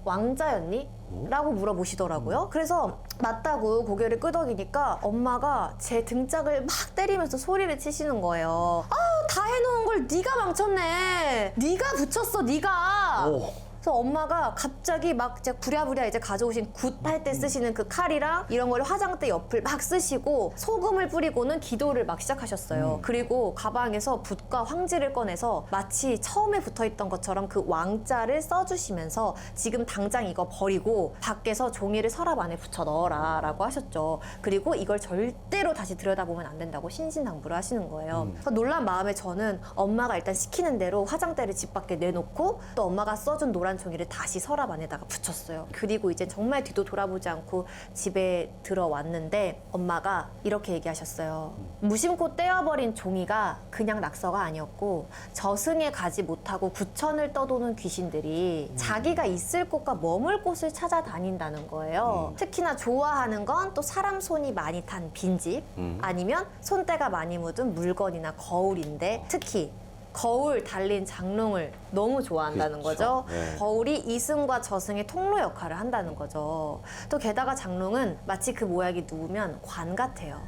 왕자였니? 라고 물어보시더라고요. 그래서 맞다고 고개를 끄덕이니까 엄마가 제 등짝을 막 때리면서 소리를 치시는 거예요. 아, 다 해놓은 걸 네가 망쳤네. 네가 붙였어, 네가. 오. 그래서 엄마가 갑자기 막 이제 부랴부랴 이제 가져오신 굿 할 때 쓰시는 그 칼이랑 이런 걸 화장대 옆을 막 쓰시고 소금을 뿌리고는 기도를 막 시작하셨어요. 그리고 가방에서 붓과 황지를 꺼내서 마치 처음에 붙어있던 것처럼 그 왕자를 써주시면서 지금 당장 이거 버리고 밖에서 종이를 서랍 안에 붙여 넣어라 라고 하셨죠. 그리고 이걸 절대로 다시 들여다보면 안 된다고 신신당부를 하시는 거예요. 그래서 놀란 마음에 저는 엄마가 일단 시키는 대로 화장대를 집 밖에 내놓고 또 엄마가 써준 노란 종이를 다시 서랍 안에다가 붙였어요. 그리고 이제 정말 뒤도 돌아보지 않고 집에 들어왔는데 엄마가 이렇게 얘기하셨어요. 무심코 떼어버린 종이가 그냥 낙서가 아니었고 저승에 가지 못하고 구천을 떠도는 귀신들이 자기가 있을 곳과 머물 곳을 찾아다닌다는 거예요. 특히나 좋아하는 건 또 사람 손이 많이 탄 빈집 아니면 손때가 많이 묻은 물건이나 거울인데 특히 거울 달린 장롱을 너무 좋아한다는 그렇죠. 거죠. 네. 거울이 이승과 저승의 통로 역할을 한다는 거죠. 또 게다가 장롱은 마치 그 모양이 누우면 관 같아요.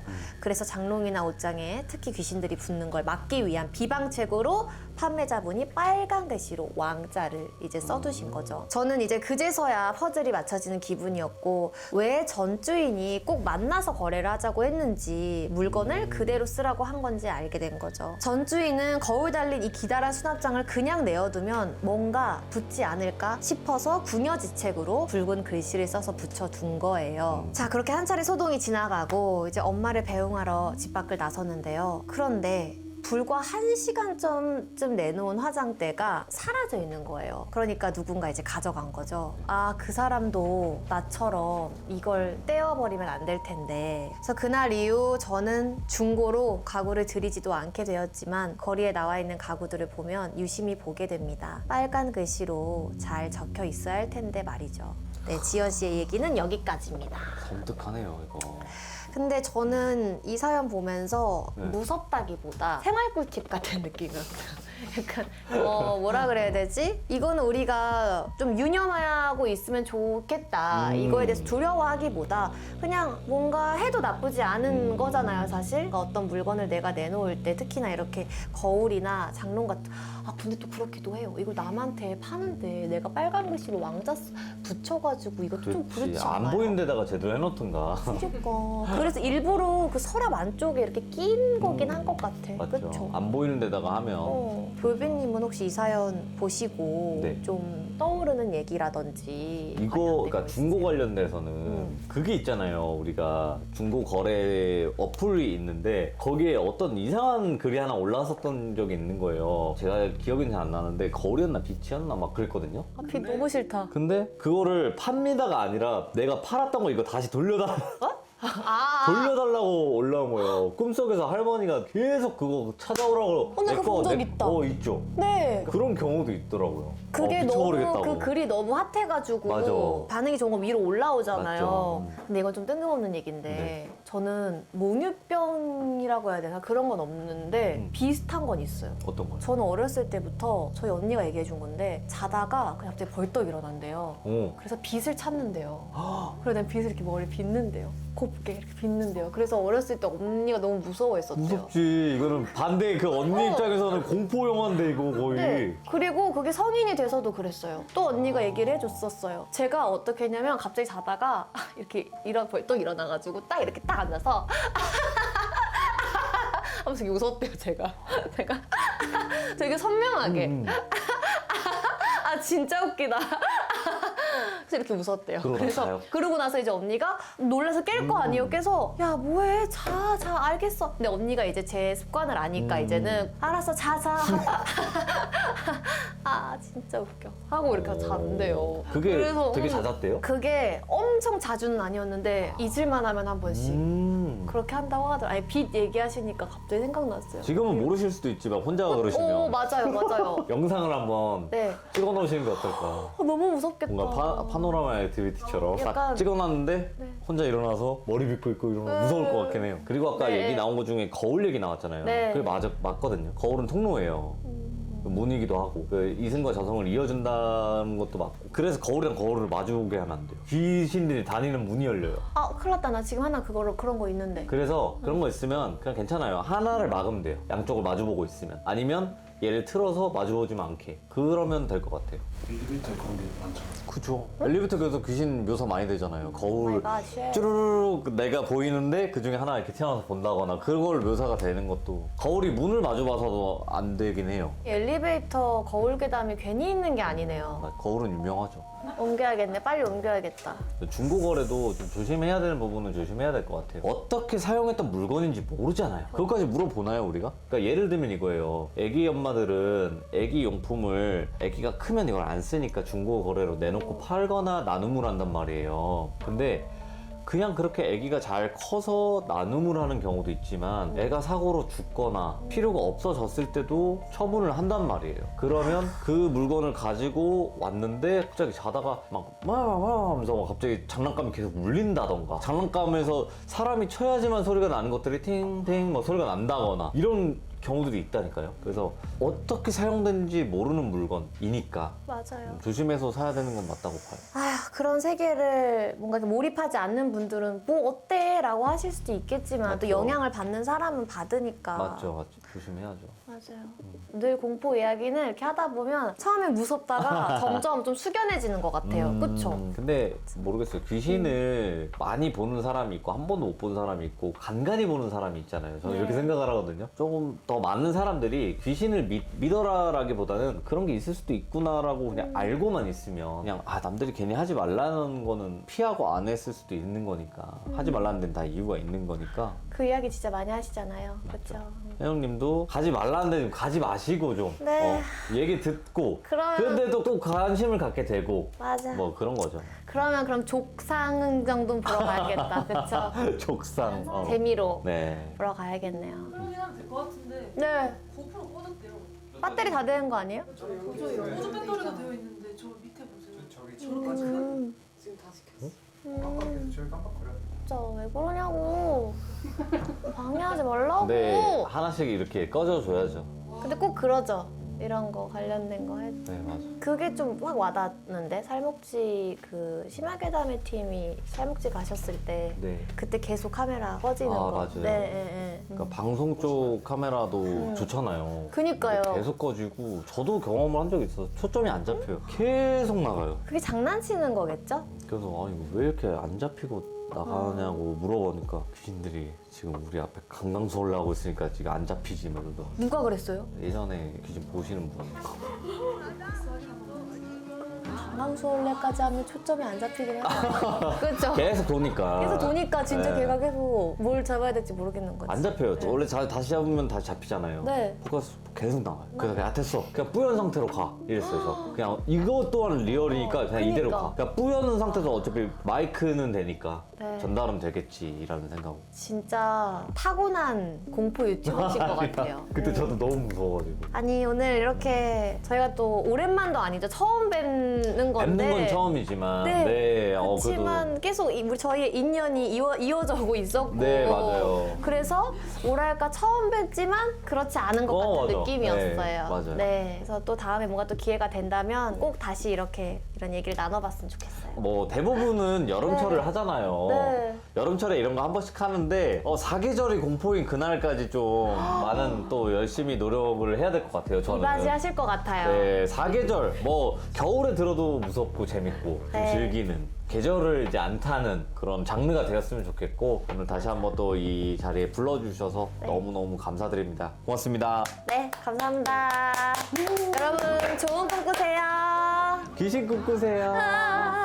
그래서 장롱이나 옷장에 특히 귀신들이 붙는 걸 막기 위한 비방책으로 판매자분이 빨간 글씨로 왕자를 이제 써두신 거죠. 저는 이제 그제서야 퍼즐이 맞춰지는 기분이었고 왜 전 주인이 꼭 만나서 거래를 하자고 했는지 물건을 그대로 쓰라고 한 건지 알게 된 거죠. 전 주인은 거울 달린 이 기다란 수납장을 그냥 내어두면 뭔가 붙지 않을까 싶어서 궁여지책으로 붉은 글씨를 써서 붙여둔 거예요. 자, 그렇게 한 차례 소동이 지나가고 이제 엄마를 배웅하러 집 밖을 나섰는데요. 그런데 불과 1시간쯤 내놓은 화장대가 사라져 있는 거예요. 그러니까 누군가 이제 가져간 거죠. 아, 그 사람도 나처럼 이걸 떼어버리면 안 될 텐데. 그래서 그날 이후 저는 중고로 가구를 들이지도 않게 되었지만 거리에 나와 있는 가구들을 보면 유심히 보게 됩니다. 빨간 글씨로 잘 적혀 있어야 할 텐데 말이죠. 네, 지연 씨의 얘기는 여기까지입니다. 섬뜩하네요, 이거. 근데 저는 이 사연 보면서 네. 무섭다기보다 생활 꿀팁 같은 느낌이었어요. 약간 뭐라 그래야 되지? 이거는 우리가 좀 유념하고 있으면 좋겠다. 이거에 대해서 두려워하기보다 그냥 뭔가 해도 나쁘지 않은 거잖아요, 사실. 그러니까 어떤 물건을 내가 내놓을 때 특히나 이렇게 거울이나 장롱 같은 근데 또 그렇기도 해요. 이걸 남한테 파는데 내가 빨간 글씨로 왕자 붙여가지고 이것도 좀 그렇지 않아요? 안 보이는 데다가 제대로 해놓던가. 그러니까 그래서 일부러 그 서랍 안쪽에 이렇게 낀 거긴 한 것 같아. 맞죠. 그렇죠. 안 보이는 데다가 하면 돌비님은 혹시 이 사연 보시고 네. 좀 떠오르는 얘기라든지 이거 관련된 그러니까 거 중고 있으세요? 관련돼서는 그게 있잖아요. 우리가 중고 거래 어플이 있는데 거기에 어떤 이상한 글이 하나 올라왔었던 적이 있는 거예요. 제가 기억이 잘 안 나는데 거울이었나 빛이었나 막 그랬거든요. 빛 너무 싫다. 근데 그거를 팝니다가 아니라 내가 팔았던 거 이거 다시 돌려달라고 올라온 거예요. 꿈속에서 할머니가 계속 그거 찾아오라고. 나 그거 본 적 있다. 있죠. 네. 그런 경우도 있더라고요. 그게 너무 미쳐버리겠다고. 그 글이 너무 핫해가지고 맞아. 반응이 좋은 거 위로 올라오잖아요. 맞죠. 근데 이건 좀 뜬금없는 얘기인데 네. 저는 몽유병이라고 해야 되나 그런 건 없는데 비슷한 건 있어요. 어떤 거요? 저는 어렸을 때부터 저희 언니가 얘기해 준 건데 자다가 그냥 갑자기 벌떡 일어난대요. 오. 그래서 빗을 찾는데요. 그래서 난 빗을 이렇게 머리 빗는데요. 곱게 이렇게 빗는데요. 그래서 어렸을 때 언니가 너무 무서워했었대요. 무섭지. 이거는 반대 그 언니 입장에서는 공포 영화인데 이거 거의. 네. 그리고 그게 성인이 돼서도 그랬어요. 또 언니가 얘기를 해줬었어요. 제가 어떻게 했냐면 갑자기 자다가 이렇게 벌떡 일어나가지고 딱 이렇게 딱 앉아서 하면서 웃었대요, 제가 되게 선명하게. 아, 진짜 웃기다. 그래서 이렇게 웃었대요. 그러고 나서 이제 언니가 놀라서 깰 거 아니에요. 깨서 야 뭐해 자 알겠어. 근데 언니가 이제 제 습관을 아니까 이제는 알았어 자. 아 진짜 웃겨. 하고 이렇게 잔대요. 그게 되게 잦았대요? 그게 엄청 자주는 아니었는데 잊을만 하면 한 번씩. 그렇게 한다고 하더라고요. 아니 빛 얘기하시니까 갑자기 생각났어요. 지금은 모르실 수도 있지만 혼자 그러시면 오 맞아요. 영상을 한번 네. 찍어 놓으시는 게 어떨까? 너무 무섭겠다. 뭔가 파노라마 액티비티처럼 딱 약간- 찍어놨는데 네. 혼자 일어나서 머리 빗고 있고 이러면 무서울 것 같긴 해요. 그리고 아까 네. 얘기 나온 것 중에 거울 얘기 나왔잖아요. 네. 그게 맞거든요. 거울은 통로예요. 문이기도 하고 그 이승과 저승을 이어준다는 것도 맞고 그래서 거울이랑 거울을 마주보게 하면 안 돼요. 귀신들이 다니는 문이 열려요. 아 큰일 났다. 나 지금 하나 그런 거 있는데. 그래서 그런 거 있으면 그냥 괜찮아요. 하나를 막으면 돼요. 양쪽을 마주보고 있으면. 아니면 얘를 틀어서 마주보지만 않게. 그러면 될 것 같아요. 엘리베이터에 그런 게 많죠. 그죠. 엘리베이터에서 귀신 묘사 많이 되잖아요. 거울 마이 갓, 쭈르륵 내가 보이는데 그 중에 하나 이렇게 튀어나와서 본다거나 그걸 묘사가 되는 것도 거울이 문을 마주봐서도 안 되긴 해요. 엘리베이터 거울 계담이 괜히 있는 게 아니네요. 거울은 유명하죠. 옮겨야겠네. 빨리 옮겨야겠다. 중고거래도 좀 조심해야 되는 부분은 조심해야 될 것 같아요. 어떻게 사용했던 물건인지 모르잖아요. 그것까지 물어보나요, 우리가? 그러니까 예를 들면 이거예요. 애기 엄마들은 애기 용품을 애기가 크면 이걸 안 쓰니까 중고거래로 내놓고 팔거나 나눔을 한단 말이에요. 근데 그냥 그렇게 아기가 잘 커서 나눔을 하는 경우도 있지만 애가 사고로 죽거나 필요가 없어졌을 때도 처분을 한단 말이에요. 그러면 그 물건을 가지고 왔는데 갑자기 자다가 막 하면서 막 갑자기 장난감이 계속 울린다던가 장난감에서 사람이 쳐야지만 소리가 나는 것들이 팅팅 막 소리가 난다거나 이런 경우들이 있다니까요. 그래서 어떻게 사용되는지 모르는 물건이니까 맞아요. 조심해서 사야 되는 건 맞다고 봐요. 아휴, 그런 세계를 뭔가 이렇게 몰입하지 않는 분들은 뭐 어때? 라고 하실 수도 있겠지만 또 맞죠. 영향을 받는 사람은 받으니까. 맞죠. 조심해야죠. 맞아요. 늘 공포 이야기는 이렇게 하다 보면 처음엔 무섭다가 점점 좀 숙연해지는 것 같아요. 그쵸? 근데 모르겠어요. 귀신을 많이 보는 사람이 있고 한 번도 못 본 사람이 있고 간간히 보는 사람이 있잖아요. 저는 이렇게 생각을 하거든요. 조금 더 많은 사람들이 귀신을 믿어라라기보다는 그런 게 있을 수도 있구나라고 그냥 알고만 있으면 그냥 남들이 괜히 하지 말라는 거는 피하고 안 했을 수도 있는 거니까 하지 말라는 데는 다 이유가 있는 거니까 그 이야기 진짜 많이 하시잖아요. 그쵸? 혜영님도 가지 말라는 데는 가지 마시고 좀 네. 얘기 듣고 그러면- 그런데도 또 관심을 갖게 되고 맞아. 뭐 그런 거죠. 그럼 족상 정도는 보러 가야겠다. 그쵸? 족상. 재미로 네. 보러 가야겠네요. 그러긴 하면 될 것 같은데 네. 고프로 꺼졌대요. 배터리 다 되는 거 아니에요? 저 보조 배터리가 되어 있는데 저 밑에 보세요. 저기 저렇게 큰 지금 다 시켰어. 깜빡해서 저기 깜빡거려. 진짜 왜 그러냐고. 방해하지 말라고. 근데 하나씩 이렇게 꺼져줘야죠. 근데 꼭 그러죠. 이런 거 관련된 거 해. 네, 맞아. 그게 좀 확 와닿는데 살목지 그 심야괴담의 팀이 살목지 가셨을 때 네. 그때 계속 카메라 꺼지는 아, 거. 맞아요. 네, 네, 네. 그러니까 방송 쪽 카메라도 좋잖아요. 그니까요. 근데 계속 꺼지고 저도 경험을 한 적이 있어서 초점이 안 잡혀요. 계속 나가요. 그게 장난치는 거겠죠? 그래서 이거 왜 이렇게 안 잡히고 나가냐고 물어보니까 귀신들이 지금 우리 앞에 강강수월래 하고 있으니까 지금 안 잡히지 막 그러더라고요. 누가 그랬어요? 예전에 귀신 보시는 분. 강강수월래까지 하면 초점이 안 잡히긴 하죠. 그렇죠? 계속 도니까. 계속 도니까 진짜 네. 걔가 계속 뭘 잡아야 될지 모르겠는 거지. 안 잡혀요. 원래 다시 잡으면 다시 잡히잖아요. 네. 포커스 계속 나와요. 그래서 그냥 됐어. 그냥 뿌연 상태로 가. 이랬어요. 저. 그냥 이것 또한 리얼이니까 그냥 이대로 그니까. 가. 그냥 뿌연 상태에서 어차피 마이크는 되니까 네. 전달은 되겠지라는 생각. 진짜 타고난 공포 유튜버신 것 같아요. 그때 저도 너무 무서워가지고. 아니 오늘 이렇게 저희가 또 오랜만도 아니죠. 처음 뵙는 건데. 뵙는 건 처음이지만. 네. 네. 그렇지만 계속 우리 저희의 인연이 이어져 오고 있었고. 네, 맞아요. 그래서 뭐랄까 처음 뵙지만 그렇지 않은 것 같은 맞아. 느낌이었어요. 네, 맞아요. 네. 그래서 또 다음에 뭔가 또 기회가 된다면 꼭 다시 이렇게 이런 얘기를 나눠봤으면 좋겠어요. 뭐 대부분은 여름철을 네. 하잖아요. 네. 여름철에 이런 거 한 번씩 하는데 사계절이 공포인 그날까지 좀 많은 또 열심히 노력을 해야 될 것 같아요. 저는. 이바지 하실 것 같아요. 네, 사계절 뭐 겨울에 들어도 무섭고 재밌고 좀 네. 즐기는 계절을 이제 안 타는 그런 장르가 되었으면 좋겠고 오늘 다시 한번 또 이 자리에 불러주셔서 네. 너무너무 감사드립니다. 고맙습니다. 네, 감사합니다. 여러분 좋은 꿈 꾸세요. 귀신 꿈꾸세요. 아.